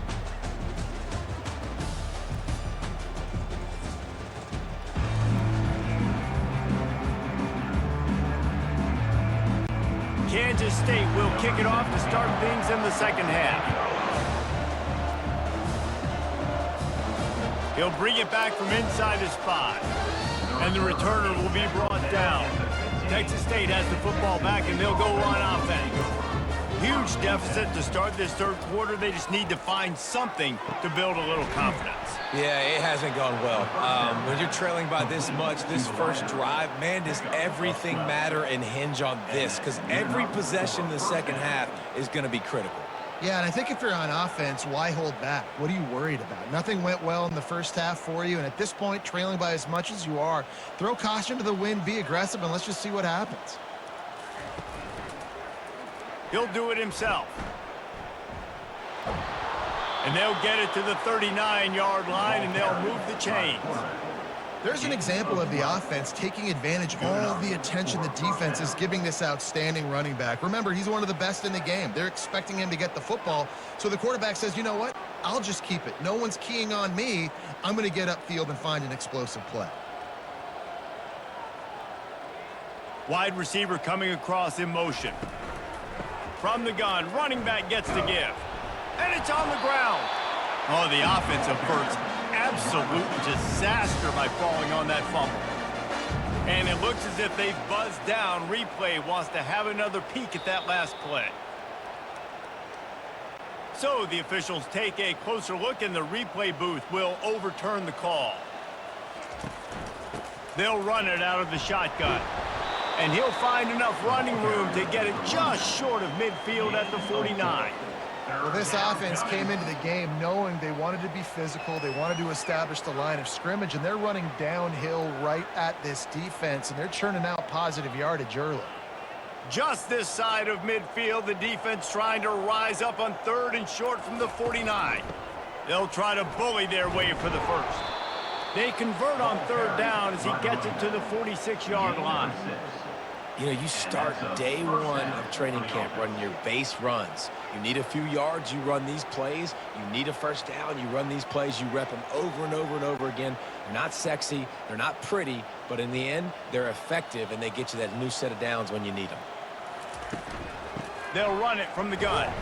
Kansas State will kick it off to start things in the second half. He'll bring it back from inside his 5. And the returner will be brought down. Texas State has the football back, and they'll go on offense. Huge deficit to start this third quarter. They just need to find something to build a little confidence. Yeah, it hasn't gone well. When you're trailing by this much, this first drive, man, does everything matter and hinge on this? Because every possession in the second half is going to be critical. Yeah, and I think if you're on offense, why hold back? What are you worried about? Nothing went well in the first half for you, and at this point, trailing by as much as you are, throw caution to the wind, be aggressive, and let's just see what happens. He'll do it himself. And they'll get it to the 39-yard line, and they'll move the chains. There's an example of the offense taking advantage of all the attention the defense is giving this outstanding running back. Remember, he's one of the best in the game. They're expecting him to get the football, so the quarterback says, you know what? I'll just keep it. No one's keying on me. I'm going to get upfield and find an explosive play. Wide receiver coming across in motion. From the gun, running back gets the give. And it's on the ground. Oh, the offense averts absolute disaster by falling on that fumble. And it looks as if they've buzzed down. Replay wants to have another peek at that last play. So the officials take a closer look, and the replay booth will overturn the call. They'll run it out of the shotgun. And he'll find enough running room to get it just short of midfield at the 49. Well, this offense came into the game knowing they wanted to be physical. They wanted to establish the line of scrimmage, and they're running downhill right at this defense, and they're churning out positive yardage early. Just this side of midfield, the defense trying to rise up on 3rd and short from the 49. They'll try to bully their way for the first. They convert on 3rd down as he gets it to the 46-yard line. You know, you start day one of training camp running your base runs. You need a few yards, you run these plays. You need a first down, you run these plays. You rep them over and over and over again. They're not sexy, they're not pretty, but in the end, they're effective, and they get you that new set of downs when you need them. They'll run it from the gun.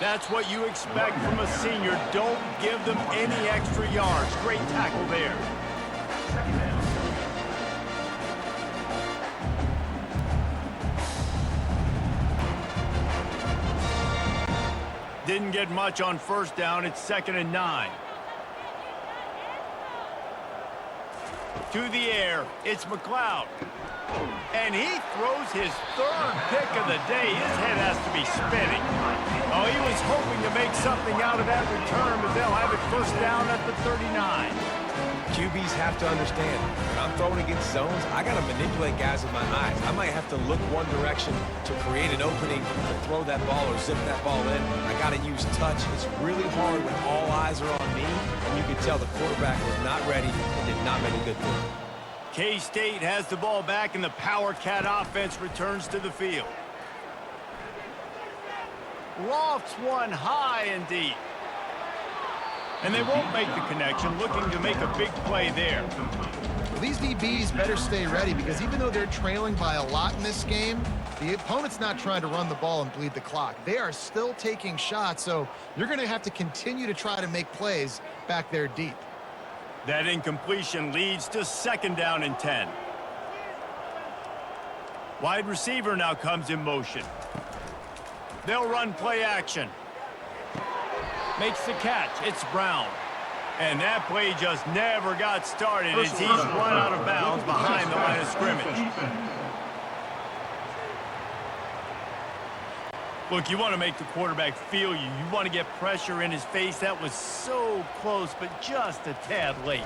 That's what you expect from a senior. Don't give them any extra yards. Great tackle there. Second down. Didn't get much on first down. It's 2nd and 9. To the air, it's McLeod. And he throws his 3rd pick of the day. His head has to be spinning. Oh, he was hoping to make something out of that return, but they'll have it first down at the 39. QBs have to understand, when I'm throwing against zones, I got to manipulate guys with my eyes. I might have to look one direction to create an opening to throw that ball or zip that ball in. I got to use touch. It's really hard when all eyes are on me, and you can tell the quarterback was not ready and did not make a good throw. K-State has the ball back, and the Power Cat offense returns to the field. Lofts one high and deep. And they won't make the connection, looking to make a big play there. Well, these DBs better stay ready, because even though they're trailing by a lot in this game, the opponent's not trying to run the ball and bleed the clock. They are still taking shots, so you're going to have to continue to try to make plays back there deep. That incompletion leads to 2nd down and 10. Wide receiver now comes in motion. They'll run play action. Makes the catch. It's Brown. And that play just never got started as he's run out of bounds behind the line of scrimmage. Look, you want to make the quarterback feel you. You want to get pressure in his face. That was so close, but just a tad late.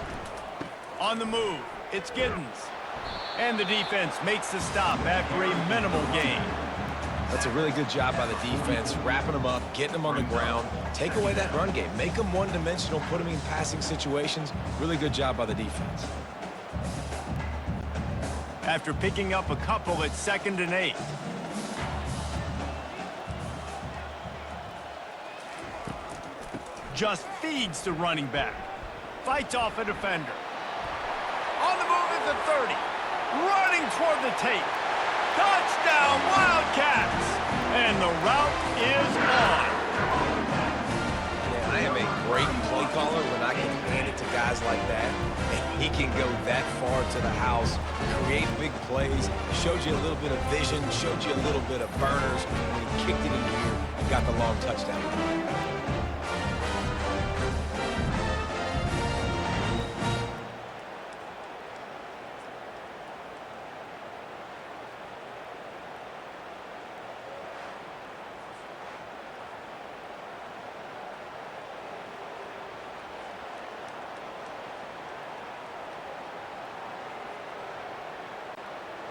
On the move, it's Giddens. And the defense makes the stop after a minimal gain. That's a really good job by the defense, wrapping them up, getting them on the ground. Take away that run game. Make them one-dimensional, put them in passing situations. Really good job by the defense. After picking up a couple at 2nd and 8. Just feeds the running back. Fights off a defender. On the move at the 30. Running toward the tape. Touchdown, Wildcats! And the route is on. Yeah, I am a great play caller when I can hand it to guys like that. And he can go that far to the house, create big plays, showed you a little bit of vision, showed you a little bit of burners, when he kicked it in here and got the long touchdown.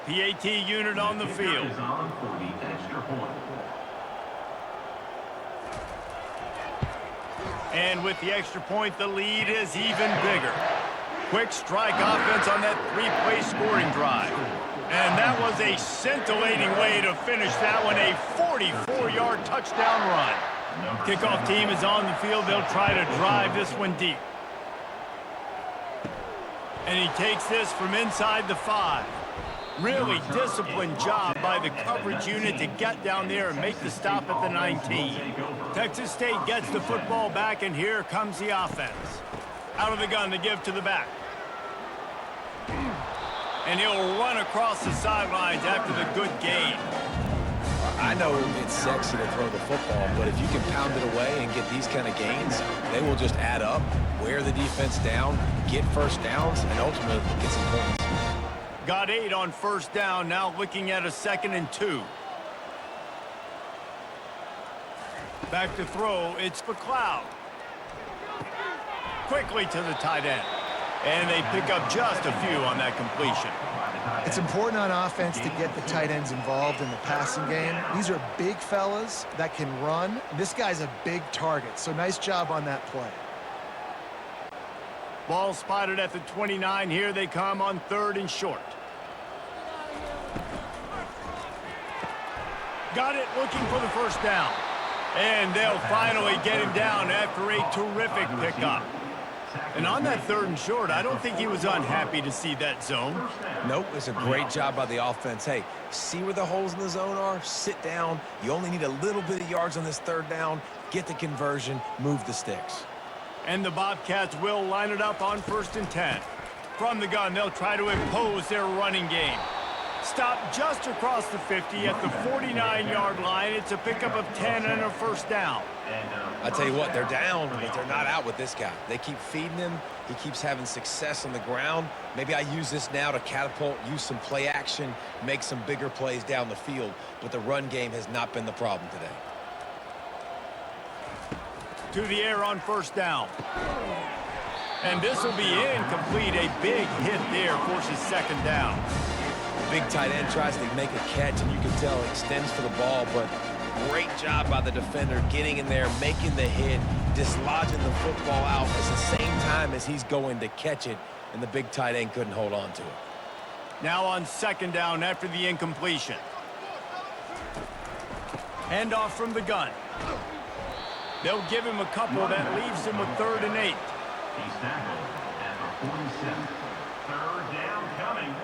PAT unit on the field. Is on for the extra point. And with the extra point, the lead is even bigger. Quick strike offense on that 3-play scoring drive. And that was a scintillating way to finish that one, a 44-yard touchdown run. Kickoff team is on the field. They'll try to drive this one deep. And he takes this from inside the 5. Really disciplined job by the coverage unit to get down there and make the stop at the 19. Texas State gets the football back, and here comes the offense. Out of the gun to give to the back. And he'll run across the sidelines after the good gain. I know it's sexy to throw the football, but if you can pound it away and get these kind of gains, they will just add up, wear the defense down, get first downs, and ultimately get some points. Got 8 on first down, now looking at a 2nd and 2. Back to throw, it's McLeod. Quickly to the tight end. And they pick up just a few on that completion. It's important on offense to get the tight ends involved in the passing game. These are big fellas that can run. This guy's a big target, so nice job on that play. Ball spotted at the 29. Here they come on 3rd and short. Got it, looking for the first down. And they'll finally get him down after a terrific pickup. And on that 3rd and short, I don't think he was unhappy to see that zone. Nope, it's a great job by the offense. Hey, see where the holes in the zone are? Sit down. You only need a little bit of yards on this 3rd down. Get the conversion, move the sticks. And the Bobcats will line it up on 1st and 10. From the gun, they'll try to impose their running game. Stop just across the 50 at the 49-yard line. It's a pickup of 10 and a first down. I tell you what, they're down, but they're not out with this guy. They keep feeding him. He keeps having success on the ground. Maybe I use this now to catapult, use some play action, make some bigger plays down the field. But the run game has not been the problem today. To the air on 1st down. And this will be incomplete. A big hit there forces 2nd down. Big tight end tries to make a catch, and you can tell it extends for the ball, but great job by the defender getting in there, making the hit, dislodging the football out at the same time as he's going to catch it, and the big tight end couldn't hold on to it. Now on 2nd down after the incompletion. Handoff from the gun. They'll give him a couple. That leaves him with 3rd and 8. He's tackled at the 47. 3rd down coming.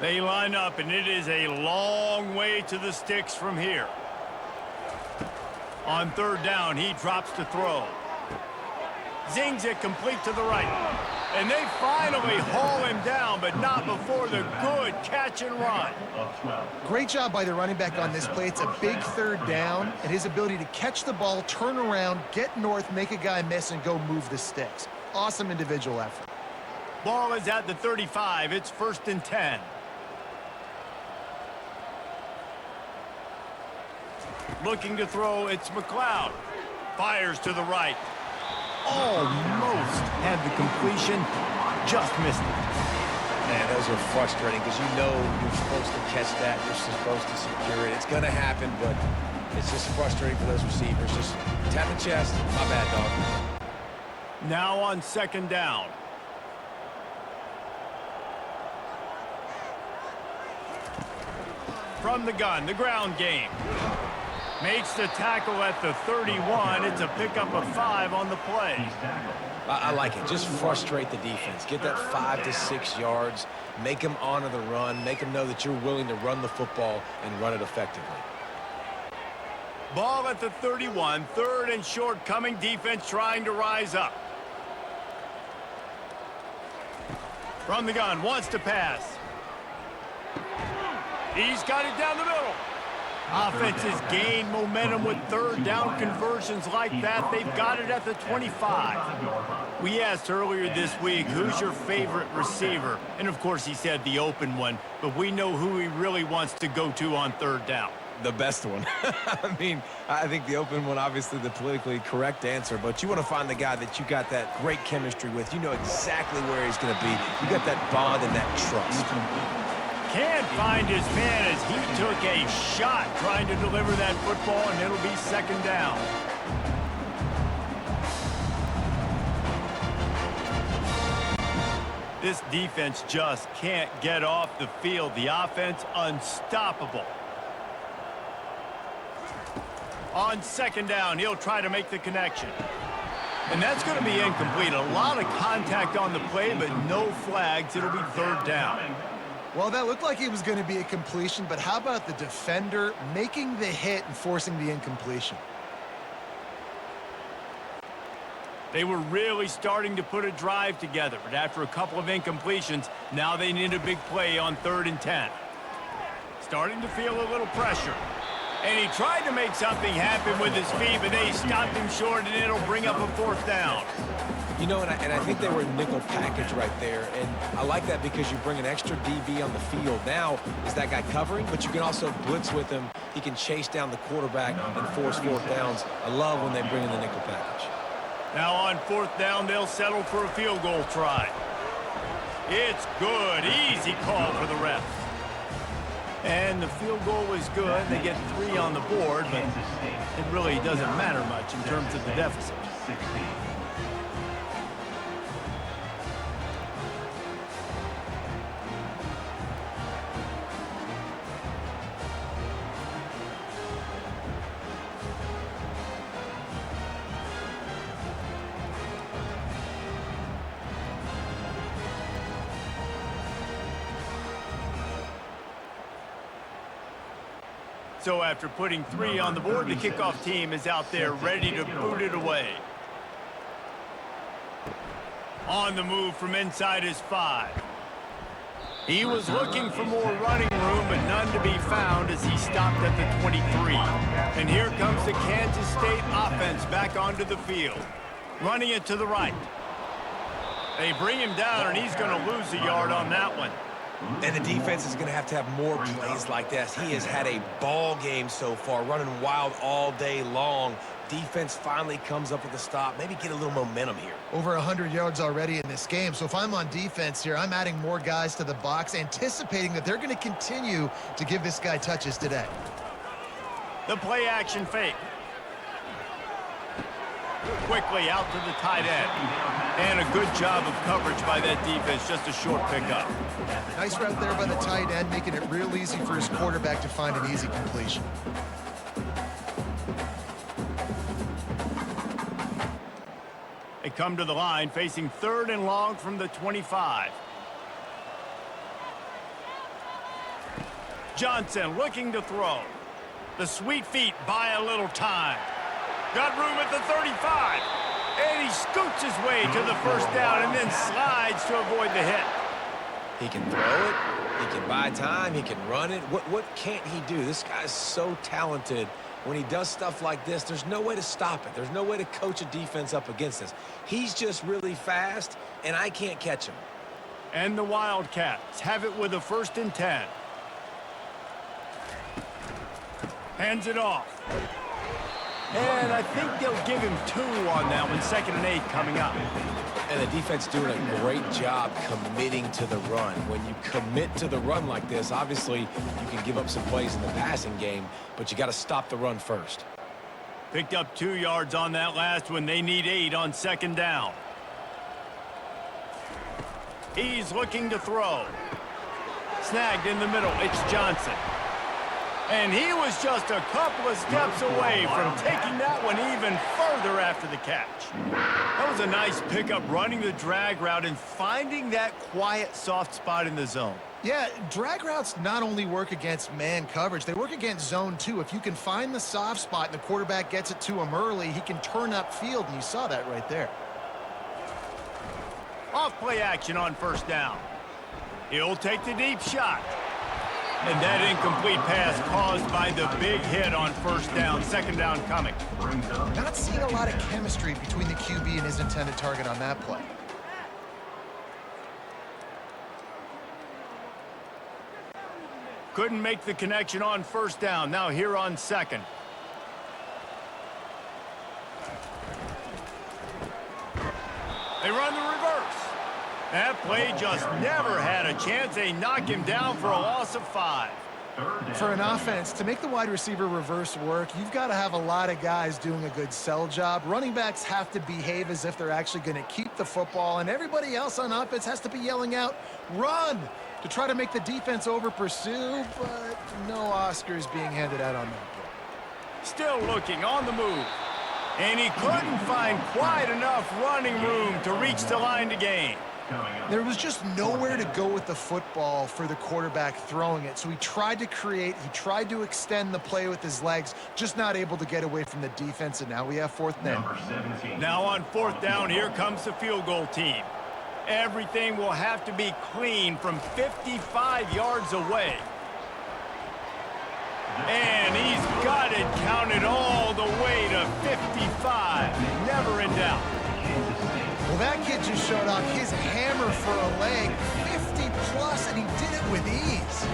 They line up, and it is a long way to the sticks from here. On 3rd down, he drops to throw. Zings it complete to the right. And they finally haul him down, but not before the good catch and run. Great job by the running back on this play. It's a big 3rd down, and his ability to catch the ball, turn around, get north, make a guy miss, and go move the sticks. Awesome individual effort. Ball is at the 35. It's 1st and 10. Looking to throw, it's McLeod. Fires to the right. Almost had the completion, just missed it. Man, those are frustrating because you know you're supposed to catch that, you're supposed to secure it. It's going to happen, but it's just frustrating for those receivers. Just tap the chest. My bad, dog. Now on 2nd down. From the gun, the ground game. Makes the tackle at the 31. It's a pickup of 5 on the play. I like it. Just frustrate the defense. Get that 5 to 6 yards. Make them honor the run. Make them know that you're willing to run the football and run it effectively. Ball at the 31. 3rd and short coming. Defense trying to rise up. From the gun. Wants to pass. He's got it down the middle. Offenses gain momentum with 3rd down conversions like that. They've got it at the 25. We asked earlier this week, who's your favorite receiver? And, of course, he said the open one. But we know who he really wants to go to on 3rd down. The best one. I mean, I think the open one, obviously the politically correct answer, but you want to find the guy that you got that great chemistry with. You know exactly where he's going to be. You got that bond and that trust. Can't find his man as he took a shot trying to deliver that football, and it'll be 2nd down. This defense just can't get off the field. The offense unstoppable. On 2nd down, he'll try to make the connection. And that's going to be incomplete. A lot of contact on the play, but no flags. It'll be 3rd down. Well, that looked like it was going to be a completion, but how about the defender making the hit and forcing the incompletion? They were really starting to put a drive together, but after a couple of incompletions, now they need a big play on 3rd and 10. Starting to feel a little pressure. And he tried to make something happen with his feet, but they stopped him short, and it'll bring up a 4th down. You know, and I think they were nickel package right there, and I like that because you bring an extra DB on the field. Now, is that guy covering, but you can also blitz with him. He can chase down the quarterback and force 4th downs. I love when they bring in the nickel package. Now on 4th down, they'll settle for a field goal try. It's good. Easy call for the ref. And the field goal is good. They get 3 on the board, but it really doesn't matter much in terms of the deficit. So after putting 3 on the board, the kickoff team is out there ready to boot it away. On the move from inside his 5. He was looking for more running room, but none to be found as he stopped at the 23. And here comes the Kansas State offense back onto the field. Running it to the right. They bring him down, and he's going to lose a yard on that one. And the defense is going to have more plays like this. He has had a ball game so far, running wild all day long. Defense finally comes up with a stop, maybe get a little momentum here. Over 100 yards already in this game. So if I'm on defense here, I'm adding more guys to the box, anticipating that they're going to continue to give this guy touches today. The play action fake. Quickly out to the tight end. And a good job of coverage by that defense, just a short pickup. Nice route there by the tight end, making it real easy for his quarterback to find an easy completion. They come to the line, facing 3rd and long from the 25. Johnson looking to throw. The sweet feet buy a little time. Got room at the 35. And he scoots his way to the first down and then slides to avoid the hit. He can throw it. He can buy time. He can run it. What can't he do? This guy's so talented. When he does stuff like this, there's no way to stop it. There's no way to coach a defense up against this. He's just really fast, and I can't catch him. And the Wildcats have it with a 1st and 10. Hands it off. And I think they'll give him 2 on that one. 2nd and 8 coming up. And the defense doing a great job committing to the run. When you commit to the run like this, obviously you can give up some plays in the passing game, but you got to stop the run first. Picked up 2 yards on that last one. They need 8 on 2nd down. He's looking to throw. Snagged in the middle. It's Johnson. And he was just a couple of steps away from taking that one even further after the catch. That was a nice pickup, running the drag route and finding that quiet, soft spot in the zone. Yeah, drag routes not only work against man coverage, they work against zone too. If you can find the soft spot and the quarterback gets it to him early, he can turn upfield, and you saw that right there. Off play action on 1st down. He'll take the deep shot. And that incomplete pass caused by the big hit on 1st down. 2nd down coming. Not seeing a lot of chemistry between the QB and his intended target on that play. Couldn't make the connection on 1st down. Now here on 2nd. They run the reverse. That play just never had a chance. They knock him down for a loss of 5. For an offense, to make the wide receiver reverse work, you've got to have a lot of guys doing a good sell job. Running backs have to behave as if they're actually going to keep the football, and everybody else on offense has to be yelling out, "Run!" to try to make the defense over-pursue, but no Oscars being handed out on that play. Still looking on the move. And he couldn't find quite enough running room to reach the line to gain. There was just nowhere to go with the football for the quarterback throwing it. So he tried to create, he tried to extend the play with his legs, just not able to get away from the defense, and now we have 4th down. Now on 4th down, here comes the field goal team. Everything will have to be clean from 55 yards away. And he's got it counted all the way to 55. Never in doubt. Well, that kid just showed off his hammer for a leg, 50-plus, and he did it with ease.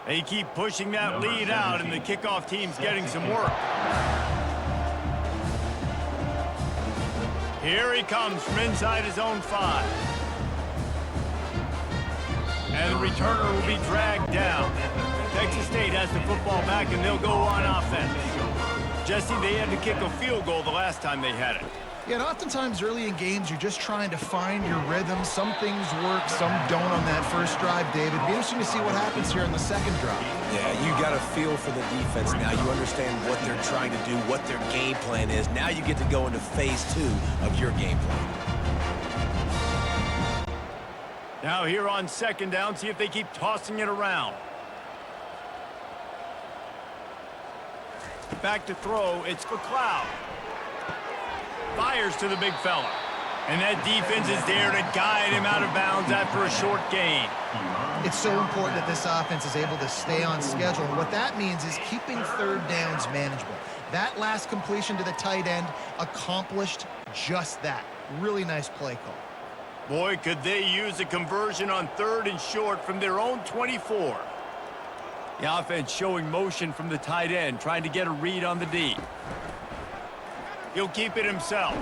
They keep pushing that lead out, and the kickoff team's getting some work. Here he comes from inside his own 5. And the returner will be dragged down. Texas State has the football back, and they'll go on offense. Jesse, they had to kick a field goal the last time they had it. Yeah, and oftentimes early in games, you're just trying to find your rhythm. Some things work, some don't on that first drive, David. It'll be interesting to see what happens here in the second drive. Yeah, you got a feel for the defense now. You understand what they're trying to do, what their game plan is. Now you get to go into phase 2 of your game plan. Now here on second down, see if they keep tossing it around. Back to throw, it's McLeod. Fires to the big fella. And that defense is there to guide him out of bounds after a short gain. It's so important that this offense is able to stay on schedule. And what that means is keeping third downs manageable. That last completion to the tight end accomplished just that. Really nice play call. Boy, could they use a conversion on third and short from their own 24. The offense showing motion from the tight end, trying to get a read on the D. He'll keep it himself.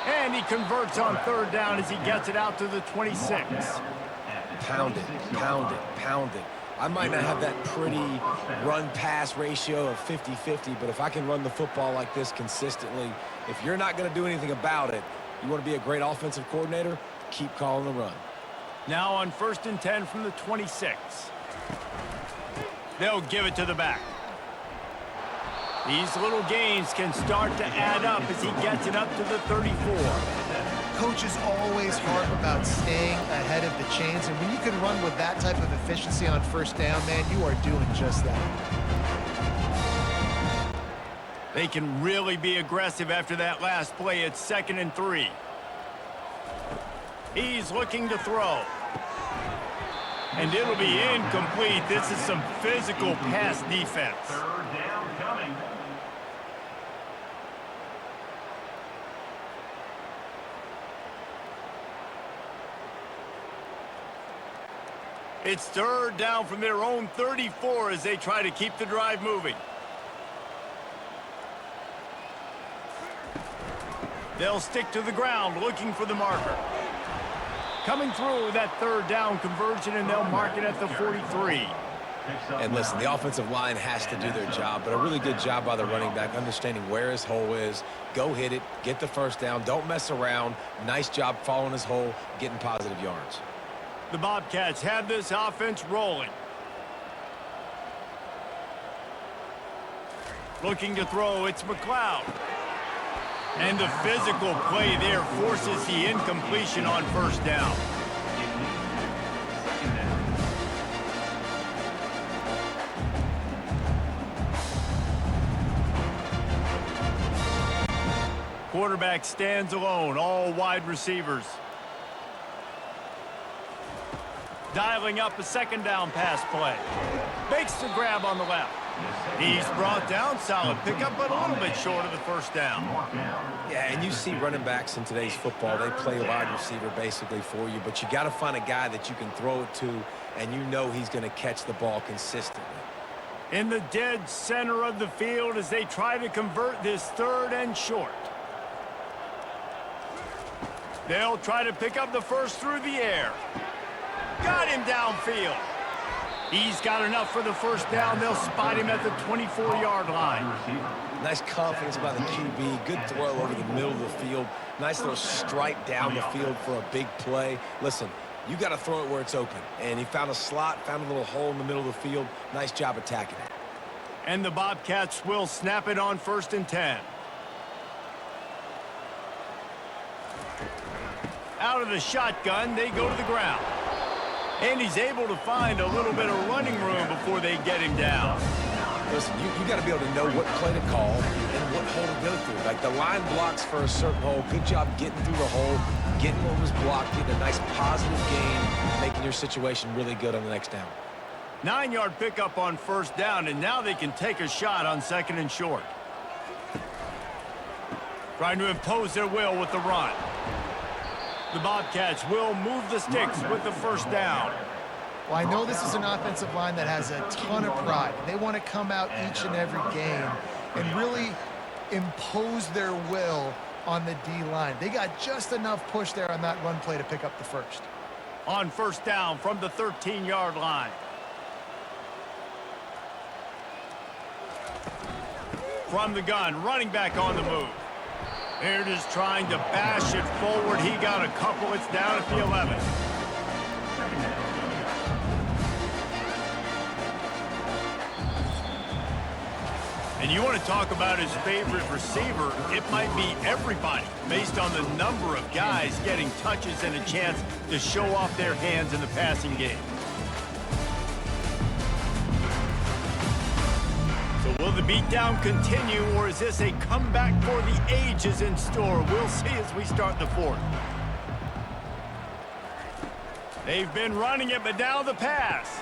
And he converts on third down as he gets it out to the 26. Pound it, pound it, pound it. I might not have that pretty run-pass ratio of 50-50, but if I can run the football like this consistently, if you're not going to do anything about it, you want to be a great offensive coordinator, keep calling the run. Now on 1st and 10 from the 26. They'll give it to the back. These little gains can start to add up as he gets it up to the 34. Coaches always harp about staying ahead of the chains, and when you can run with that type of efficiency on first down, man, you are doing just that. They can really be aggressive after that last play. It's 2nd and 3. He's looking to throw. And it'll be incomplete. This is some physical pass defense. Third down coming. It's third down from their own 34 as they try to keep the drive moving. They'll stick to the ground looking for the marker. Coming through that third down conversion, and they'll mark it at the 43. And listen, the offensive line has to do their job, but a really good job by the running back, understanding where his hole is. Go hit it, get the first down, don't mess around. Nice job following his hole, getting positive yards. The Bobcats have this offense rolling. Looking to throw, it's McLeod. And the physical play there forces the incompletion on first down. Quarterback stands alone, all wide receivers. Dialing up a second down pass play. Makes the grab on the left. He's brought down, solid pickup, but a little bit short of the first down. Yeah, and you see running backs in today's football, they play wide receiver basically for you, but you got to find a guy that you can throw it to, and you know he's going to catch the ball consistently. In the dead center of the field as they try to convert this third and short. They'll try to pick up the first through the air. Got him downfield. He's got enough for the first down. They'll spot him at the 24-yard line. Nice confidence by the QB. Good throw over the middle of the field. Nice little strike down the field for a big play. Listen, you got to throw it where it's open. And he found a slot, found a little hole in the middle of the field. Nice job attacking it. And the Bobcats will snap it on 1st and 10. Out of the shotgun, they go to the ground. And he's able to find a little bit of running room before they get him down. Listen, you got to be able to know what play to call and what hole to go through. Like the line blocks for a certain hole. Good job getting through the hole, getting what was blocked, getting a nice positive gain, making your situation really good on the next down. 9-yard pickup on first down, and now they can take a shot on 2nd and short. Trying to impose their will with the run. The Bobcats will move the sticks with the first down. Well, I know this is an offensive line that has a ton of pride. They want to come out each and every game and really impose their will on the D-line. They got just enough push there on that run play to pick up the first. On first down from the 13-yard line. From the gun, running back on the move. They're just trying to bash it forward. He got a couple. It's down at the 11. And you want to talk about his favorite receiver, it might be everybody, based on the number of guys getting touches and a chance to show off their hands in the passing game. So will the beatdown continue, or is this a comeback for the ages in store? We'll see as we start the fourth. They've been running it, but now the pass.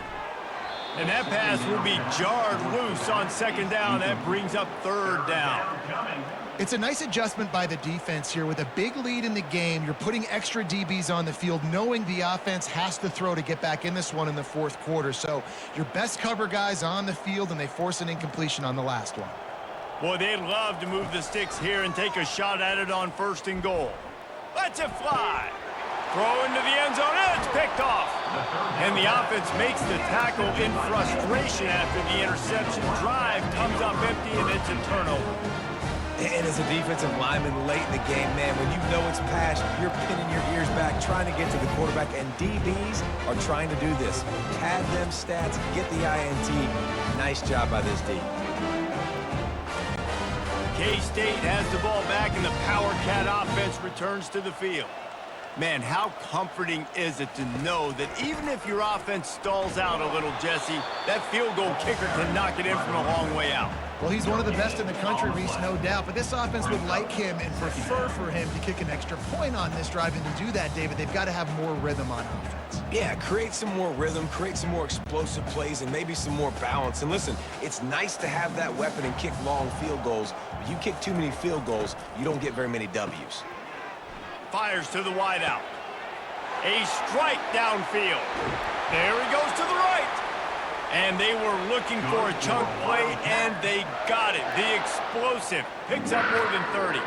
And that pass will be jarred loose on second down. That brings up third down. It's a nice adjustment by the defense here. With a big lead in the game, you're putting extra DBs on the field, knowing the offense has to throw to get back in this one in the fourth quarter. So your best cover guys on the field, and they force an incompletion on the last one. Boy, they'd love to move the sticks here and take a shot at it on first and goal. Let's it fly. Throw into the end zone, and it's picked off. And the offense makes the tackle in frustration after the interception. Drive comes up empty, and it's a turnover. And as a defensive lineman late in the game, man, when you know it's passed, you're pinning your ears back, trying to get to the quarterback, and DBs are trying to do this. Pad them stats, get the INT. Nice job by this D. K-State has the ball back, and the Power Cat offense returns to the field. Man, how comforting is it to know that even if your offense stalls out a little, Jesse, that field goal kicker can knock it in from a long way out. Well, he's one of the best in the country, Reese, no doubt. But this offense would like him and prefer for him to kick an extra point on this drive. And to do that, David, they've got to have more rhythm on offense. Yeah, create some more rhythm, create some more explosive plays, and maybe some more balance. And listen, it's nice to have that weapon and kick long field goals. But you kick too many field goals, you don't get very many W's. Fires to the wideout. A strike downfield. There he goes to the right. And they were looking for a chunk play, and they got it. The explosive picks up more than 30.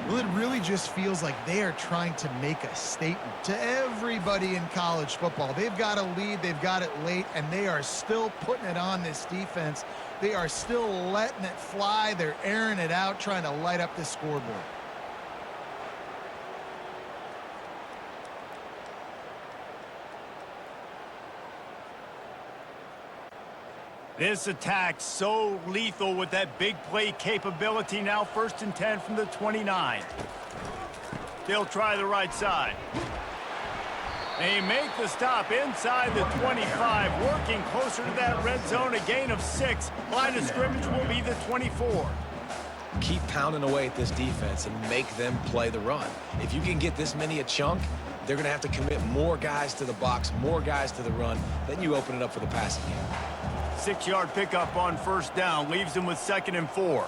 Well, it really just feels like they are trying to make a statement to everybody in college football. They've got a lead, they've got it late, and they are still putting it on this defense. They are still letting it fly. They're airing it out, trying to light up this scoreboard. This attack so lethal with that big play capability. Now 1st and 10 from the 29. They'll try the right side. They make the stop inside the 25, working closer to that red zone, a gain of 6. Line of scrimmage will be the 24. Keep pounding away at this defense and make them play the run. If you can get this many a chunk, they're going to have to commit more guys to the box, more guys to the run. Then you open it up for the passing game. 6-yard pickup on first down leaves them with 2nd and 4.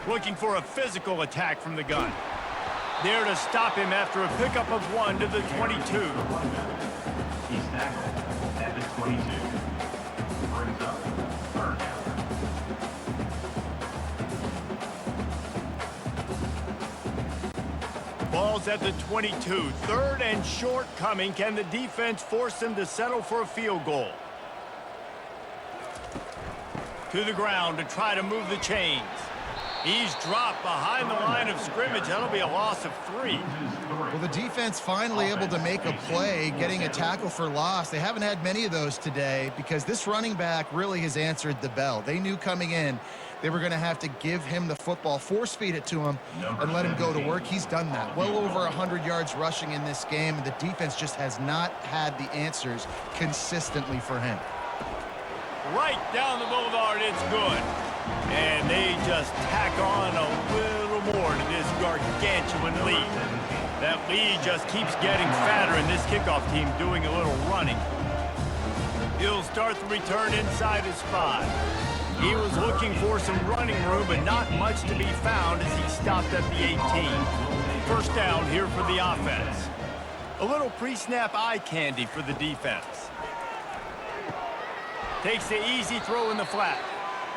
Looking for a physical attack from the gun. There to stop him after a pickup of 1 to the 22. He's tackled at the 22. Brings up third down. Ball's at the 22. 3rd and short coming. Can the defense force them to settle for a field goal? To the ground to try to move the chains. He's dropped behind the line of scrimmage. That'll be a loss of 3. Well, the defense finally able to make a play, getting a tackle for loss. They haven't had many of those today because this running back really has answered the bell. They knew coming in they were going to have to give him the football, force feed it to him, and let him go to work. He's done that. Well over 100 yards rushing in this game, and the defense just has not had the answers consistently for him. Right down the boulevard, it's good. And they just tack on a little more to this gargantuan lead. That lead just keeps getting fatter, and this kickoff team doing a little running. He'll start the return inside his 5. He was looking for some running room, but not much to be found as he stopped at the 18. First down here for the offense. A little pre-snap eye candy for the defense. Takes the easy throw in the flat.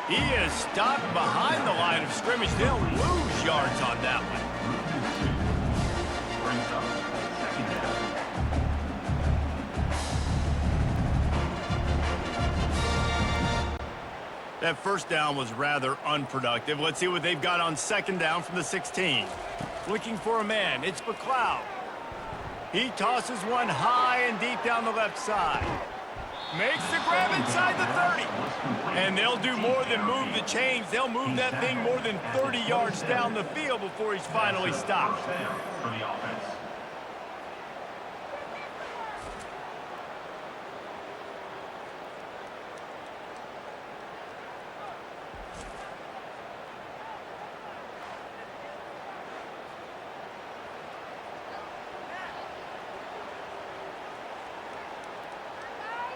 He is stopped behind the line of scrimmage. They'll lose yards on that one. That first down was rather unproductive. Let's see what they've got on second down from the 16. Looking for a man. It's McLeod. He tosses one high and deep down the left side. Makes the grab inside the 30. And they'll do more than move the chains. They'll move that thing more than 30 yards down the field before he's finally stopped. For the offense.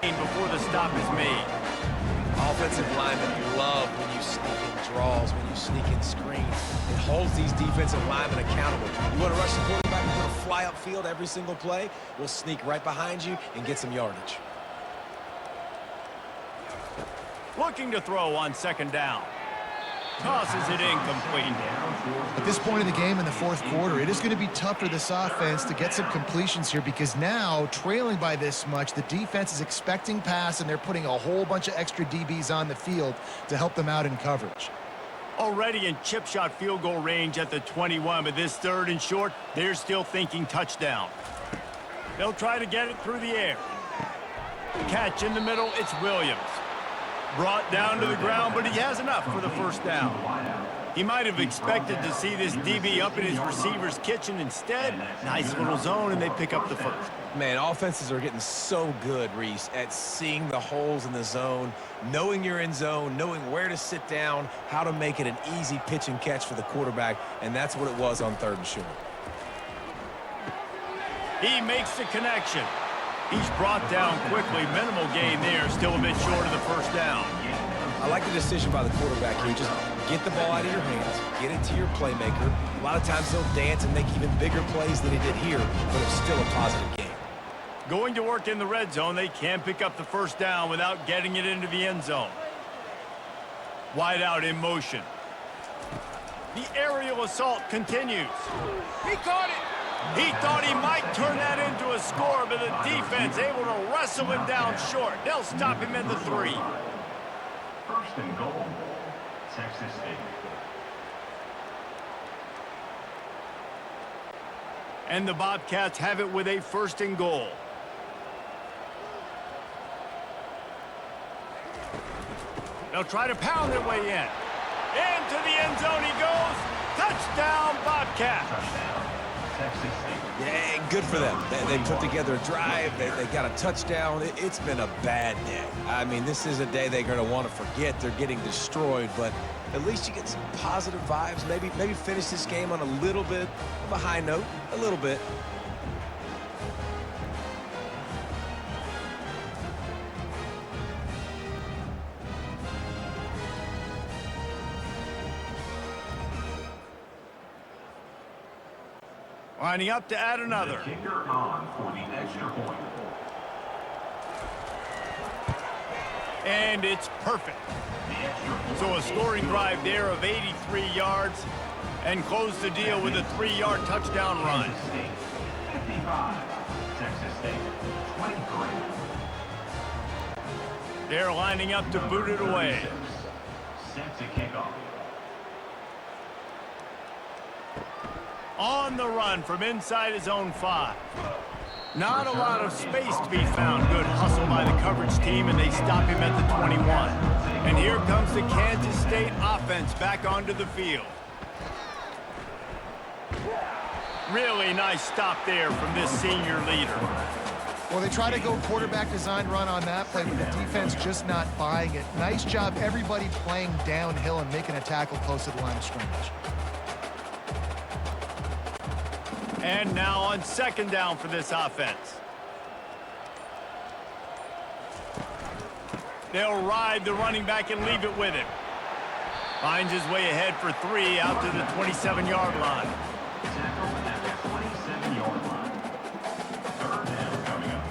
Before the stop is made. Offensive linemen love when you sneak in draws, when you sneak in screens. It holds these defensive linemen accountable. You want to rush the quarterback and want to fly upfield every single play? We'll sneak right behind you and get some yardage. Looking to throw on second down. Tosses it incomplete. At this point in the game in the fourth quarter, it is going to be tough for this offense to get some completions here because now, trailing by this much, the defense is expecting pass and they're putting a whole bunch of extra DBs on the field to help them out in coverage. Already in chip shot field goal range at the 21, but this third and short, they're still thinking touchdown. They'll try to get it through the air. Catch in the middle, it's Williams. Brought down to the ground, but he has enough for the first down. He might have expected to see this DB up in his receiver's kitchen. Instead, nice little zone, and they pick up the first. Man, offenses are getting so good, Reese, at seeing the holes in the zone, knowing you're in zone, knowing where to sit down, how to make it an easy pitch and catch for the quarterback, and that's what it was on third and short. He makes the connection. He's brought down quickly. Minimal gain there, still a bit short of the first down. I like the decision by the quarterback here. Just get the ball out of your hands, get it to your playmaker. A lot of times they'll dance and make even bigger plays than he did here, but it's still a positive game. Going to work in the red zone, they can't pick up the first down without getting it into the end zone. Wide out in motion. The aerial assault continues. He caught it. He thought he might turn that into a score, but the defense able to wrestle him down short. They'll stop him at the 3. First and goal, Texas State. And the Bobcats have it with a first and goal. They'll try to pound their way in. Into the end zone he goes. Touchdown, Bobcats. Touchdown, Texas State. Yeah, good for them. They put together a drive. They got a touchdown. It's been a bad day. I mean, this is a day they're going to want to forget. They're getting destroyed, but at least you get some positive vibes. Maybe finish this game on a little bit of a high note. A little bit. Lining up to add another. The kicker on for the extra point. And it's perfect. The extra point. So a scoring drive there of 83 yards and close the deal with a 3-yard touchdown run. Kansas State 55, Texas State 23. They're lining up to boot it away. Set to kick off. On the run from inside his own 5. Not a lot of space to be found. Good hustle by the coverage team, and they stop him at the 21. And here comes the Kansas State offense back onto the field. Really nice stop there from this senior leader. Well, they try to go quarterback design run on that play, but the defense just not buying it. Nice job, everybody playing downhill and making a tackle close to the line of scrimmage. And now on second down for this offense. They'll ride the running back and leave it with him. Finds his way ahead for 3 out to the 27-yard line. Tackle at the 27-yard line. Third down coming up.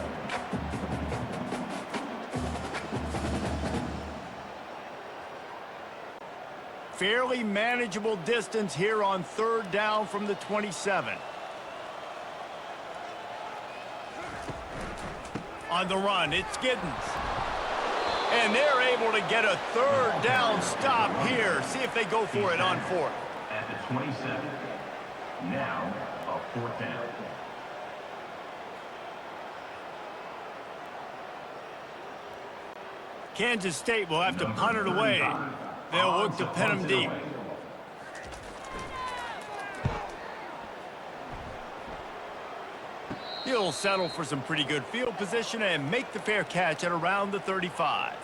Fairly manageable distance here on third down from the 27. On the run, it's Giddens. And they're able to get a third down stop here. See if they go for it on fourth. At the 27. Now, a fourth down. Kansas State will have to punt it away. They'll look to pin them deep. He'll settle for some pretty good field position and make the fair catch at around the 35.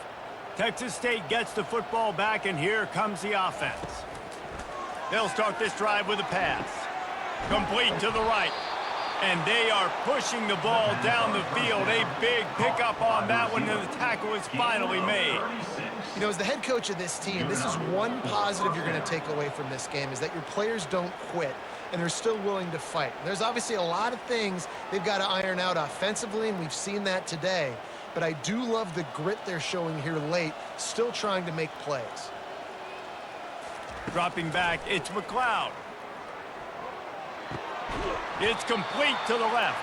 Texas State gets the football back, and here comes the offense. They'll start this drive with a pass. Complete to the right. And they are pushing the ball down the field. A big pickup on that one, and the tackle is finally made. You know, as the head coach of this team, this is one positive you're going to take away from this game, is that your players don't quit, and they're still willing to fight. There's obviously a lot of things they've got to iron out offensively, and we've seen that today. But I do love the grit they're showing here late, still trying to make plays. Dropping back, it's McLeod. It's complete to the left.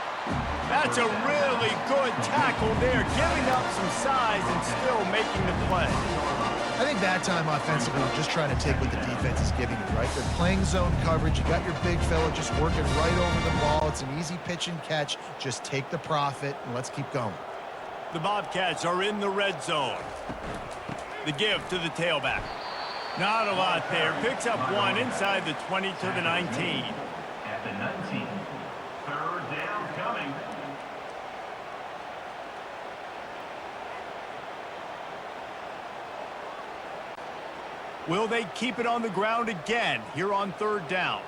That's a really good tackle there, giving up some size and still making the play. I think that time offensively, we're just trying to take what the defense is giving you, right? They're playing zone coverage. You got your big fella just working right over the ball. It's an easy pitch and catch. Just take the profit, and let's keep going. The Bobcats are in the red zone. The give to the tailback. Not a lot there. Picks up one inside the 20 to the 19. At the 19. Third down coming. Will they keep it on the ground again here on third down?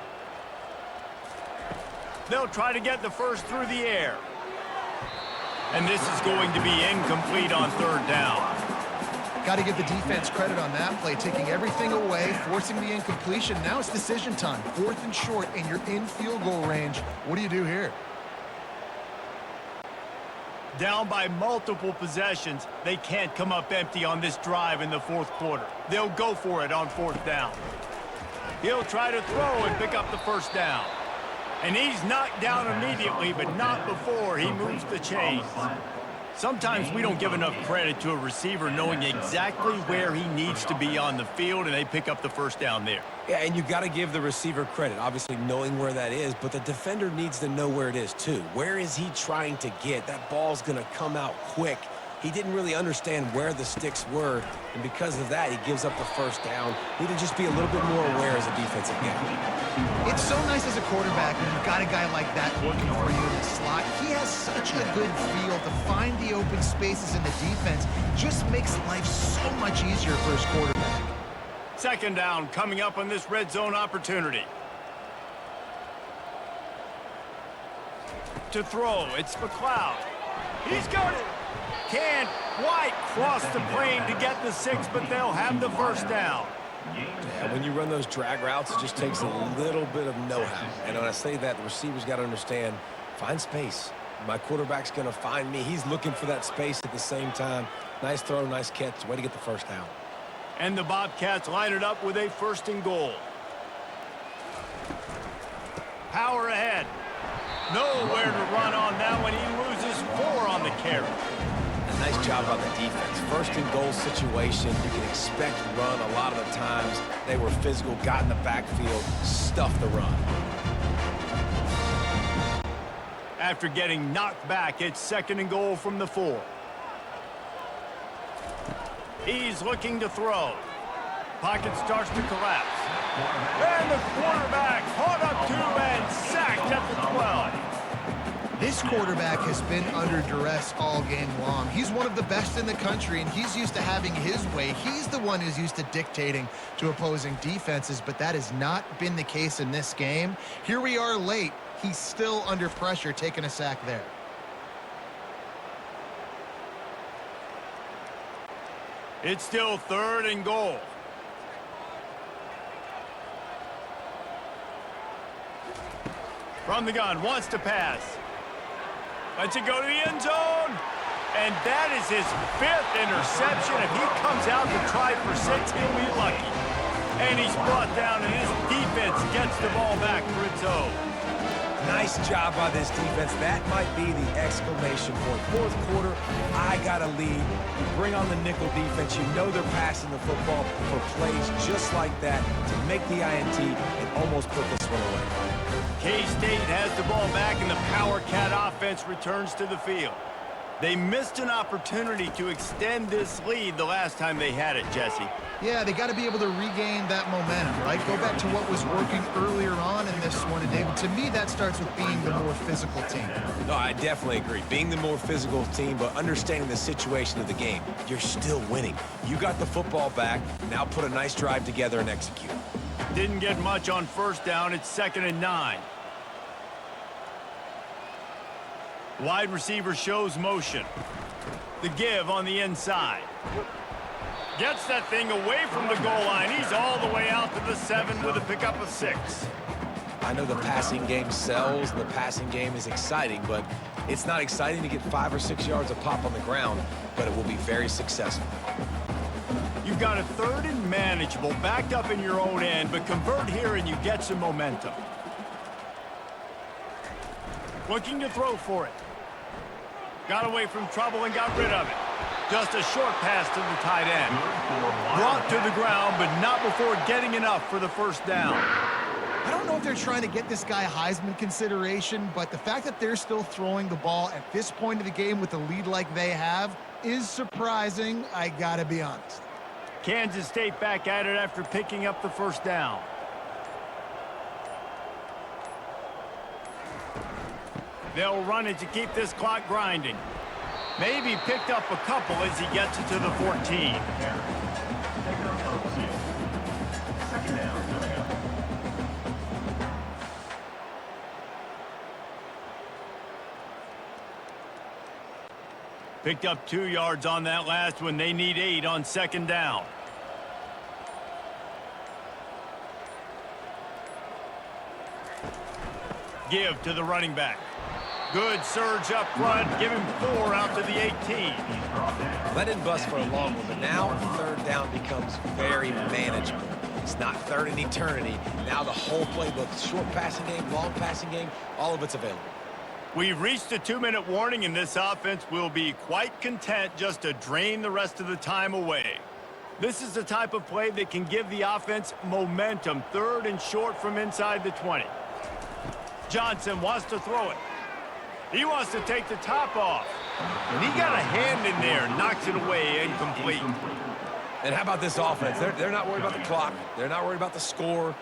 They'll try to get the first through the air. And this is going to be incomplete on third down. Got to give the defense credit on that play, taking everything away, forcing the incompletion. Now it's decision time. Fourth and short, and you're in field goal range. What do you do here? Down by multiple possessions, they can't come up empty on this drive in the fourth quarter. They'll go for it on fourth down. He'll try to throw and pick up the first down. And he's knocked down immediately, but not before he moves the chains. Sometimes we don't give enough credit to a receiver knowing exactly where he needs to be on the field, and they pick up the first down there. Yeah, and you got to give the receiver credit, obviously knowing where that is, but the defender needs to know where it is too. Where is he trying to get? That ball's going to come out quick. He didn't really understand where the sticks were, and because of that, he gives up the first down. Need to just be a little bit more aware as a defensive game. It's so nice as a quarterback when you've got a guy like that working for you in the slot. He has such a good feel to find the open spaces in the defense. Just makes life so much easier for his quarterback. Second down coming up on this red zone opportunity. To throw, it's McLeod. He's got it. Can't quite cross the plane to get the 6, but they'll have the first down. Yeah, when you run those drag routes, it just takes a little bit of know-how. And when I say that, the receiver's got to understand, find space. My quarterback's going to find me. He's looking for that space at the same time. Nice throw, nice catch. Way to get the first down. And the Bobcats line it up with a first and goal. Power ahead. Nowhere to run on that one. He loses 4 on the carry. Nice job on the defense. First and goal situation. You can expect run a lot of the times. They were physical, got in the backfield, stuffed the run. After getting knocked back, it's second and goal from the 4. He's looking to throw. Pocket starts to collapse. And the quarterback caught up to and sacked at the 12. This quarterback has been under duress all game long. He's one of the best in the country, and he's used to having his way. He's the one who's used to dictating to opposing defenses, but that has not been the case in this game. Here we are late. He's still under pressure, taking a sack there. It's still third and goal. From the gun, wants to pass. Lets it go to the end zone. And that is his 5th interception. If he comes out to try for 6, he'll be lucky. And he's brought down, and his defense gets the ball back for its own. Nice job by this defense. That might be the exclamation point. Fourth quarter, I got a lead. You bring on the nickel defense. You know they're passing the football for plays just like that to make the INT and almost put this one away. K-State has the ball back, and the Power Cat offense returns to the field. They missed an opportunity to extend this lead the last time they had it, Jesse. Yeah, they got to be able to regain that momentum, right? Go back to what was working earlier on in this one. And David, to me, that starts with being the more physical team. No, I definitely agree. Being the more physical team, but understanding the situation of the game. You're still winning. You got the football back. Now put a nice drive together and execute. Didn't get much on first down. It's 2nd and 9. Wide receiver shows motion. The give on the inside. Gets that thing away from the goal line. He's all the way out to the 7 with a pickup of 6. I know the passing game sells, the passing game is exciting, but it's not exciting to get 5 or 6 yards of pop on the ground, but it will be very successful. You've got a 3rd and manageable, backed up in your own end, but convert here and you get some momentum. Looking to throw for it. Got away from trouble and got rid of it. Just a short pass to the tight end. Brought to the ground, but not before getting enough for the first down. I don't know if they're trying to get this guy Heisman consideration, but the fact that they're still throwing the ball at this point of the game with a lead like they have is surprising, I gotta be honest. Kansas State back at it after picking up the first down. They'll run it to keep this clock grinding. Maybe picked up a couple as he gets it to the 14. Picked up 2 yards on that last one. They need 8 on 2nd down. Give to the running back. Good surge up front. Give him 4 out to the 18. That didn't bust for a long one, but now 3rd down becomes very manageable. It's not 3rd and eternity. Now the whole playbook, short passing game, long passing game, all of it's available. We've reached a 2-minute warning, and this offense will be quite content just to drain the rest of the time away. This is the type of play that can give the offense momentum. 3rd and short from inside the 20. Johnson wants to throw it. He wants to take the top off. And he got a hand in there, knocks it away, incomplete. And how about this offense? They're not worried about the clock. They're not worried about the score.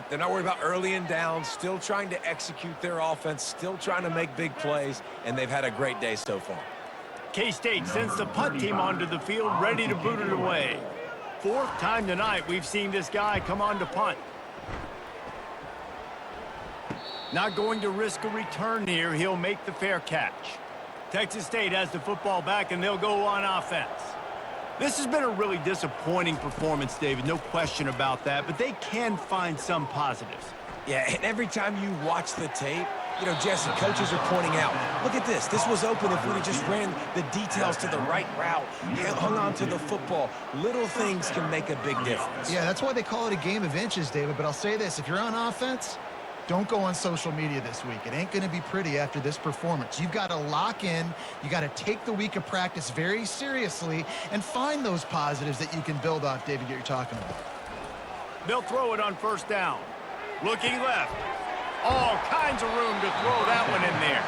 They're not worried about early and down. Still trying to execute their offense. Still trying to make big plays. And they've had a great day so far. K-State sends the punt team onto the field, ready to boot it away. 4th time tonight we've seen this guy come on to punt. Not going to risk a return here. He'll make the fair catch. Texas State has the football back, and they'll go on offense. This has been a really disappointing performance, David. No question about that, but they can find some positives. Yeah, and every time you watch the tape, you know, Jesse, coaches are pointing out, look at this. This was open if we had just ran the details to the right route, hung on to the football. Little things can make a big difference. Yeah, that's why they call it a game of inches, David. But I'll say this, if you're on offense, don't go on social media this week. It ain't going to be pretty after this performance. You've got to lock in. You got to take the week of practice very seriously and find those positives that you can build off, David, that you're talking about. They'll throw it on 1st down. Looking left. All kinds of room to throw that one in there.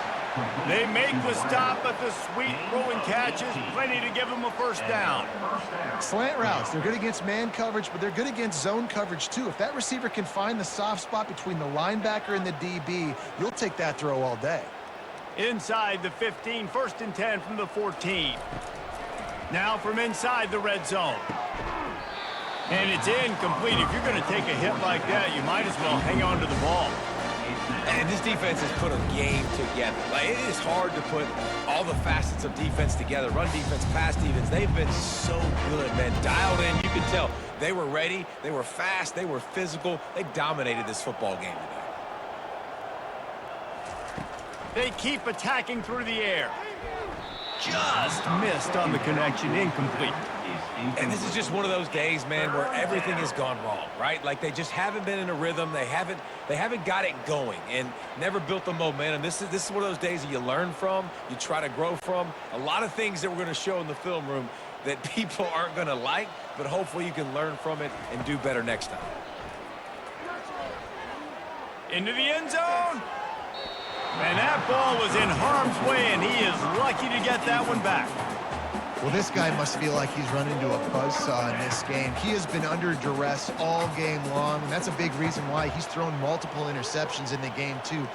They make the stop, but the sweet throwing catch is plenty to give them a 1st down. Slant routes, they're good against man coverage, but they're good against zone coverage too. If that receiver can find the soft spot between the linebacker and the DB, you'll take that throw all day. Inside the 15, 1st and 10 from the 14. Now from inside the red zone. And it's incomplete. If you're going to take a hit like that, you might as well hang on to the ball. And this defense has put a game together. Like, it is hard to put all the facets of defense together. Run defense, pass defense. They've been so good, man. Dialed in. You can tell they were ready. They were fast. They were physical. They dominated this football game today. They keep attacking through the air. Just missed on the connection. Incomplete. And this is just one of those days, man, where everything has gone wrong, right? Like they just haven't been in a rhythm. They haven't got it going and never built the momentum. This is one of those days that you learn from, you try to grow from. A lot of things that we're going to show in the film room that people aren't going to like, but hopefully you can learn from it and do better next time. Into the end zone. And that ball was in harm's way, and he is lucky to get that one back. Well, this guy must feel like he's run into a buzzsaw in this game. He has been under duress all game long, and that's a big reason why he's thrown multiple interceptions in the game, too.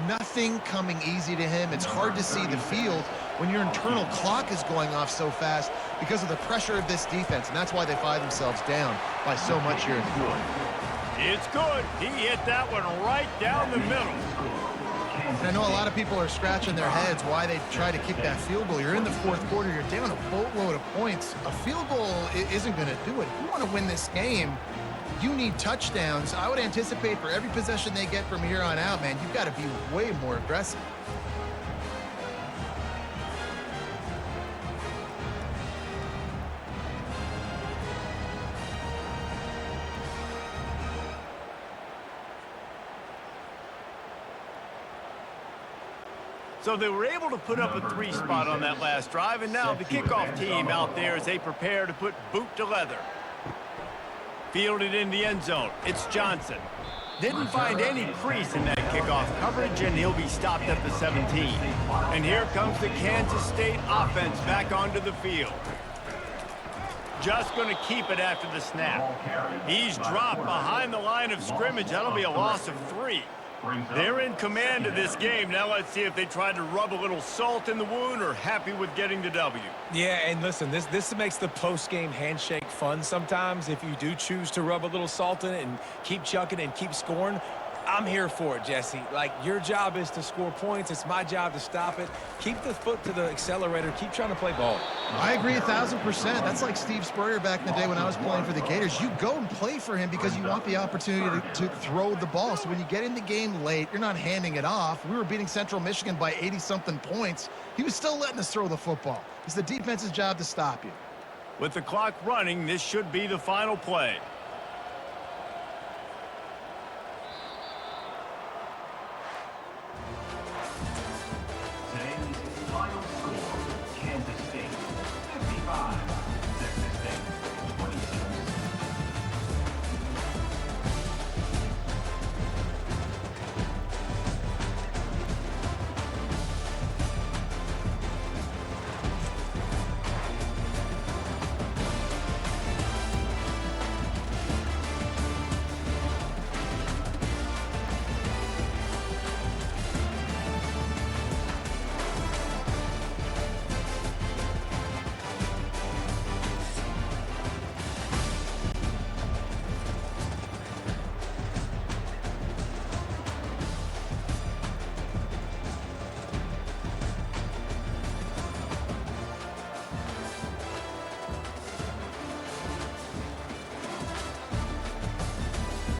Nothing coming easy to him. It's hard to see the field when your internal clock is going off so fast because of the pressure of this defense, and that's why they find themselves down by so much here in the fourth. It's good. He hit that one right down the middle. And I know a lot of people are scratching their heads why they try to kick that field goal. You're in the fourth quarter. You're down a boatload of points. A field goal isn't going to do it. If you want to win this game, you need touchdowns. I would anticipate for every possession they get from here on out, man, you've got to be way more aggressive. So they were able to put up a 3 spot on that last drive, and now the kickoff team out there as they prepare to put boot to leather. Fielded in the end zone. It's Johnson. Didn't find any crease in that kickoff coverage, and he'll be stopped at the 17. And here comes the Kansas State offense back onto the field. Just going to keep it after the snap. He's dropped behind the line of scrimmage. That'll be a loss of 3. They're in command of this game. Now let's see if they tried to rub a little salt in the wound or happy with getting the W. Yeah, and listen, this makes the post-game handshake fun sometimes. If you do choose to rub a little salt in it and keep chucking and keep scoring, I'm here for it, Jesse. Like, your job is to score points. It's my job to stop it. Keep the foot to the accelerator. Keep trying to play ball. I agree 1,000%. That's like Steve Spurrier back in the day when I was playing for the Gators. You go and play for him because you want the opportunity to throw the ball. So when you get in the game late, you're not handing it off. We were beating Central Michigan by 80-something points. He was still letting us throw the football. It's the defense's job to stop you. With the clock running, this should be the final play.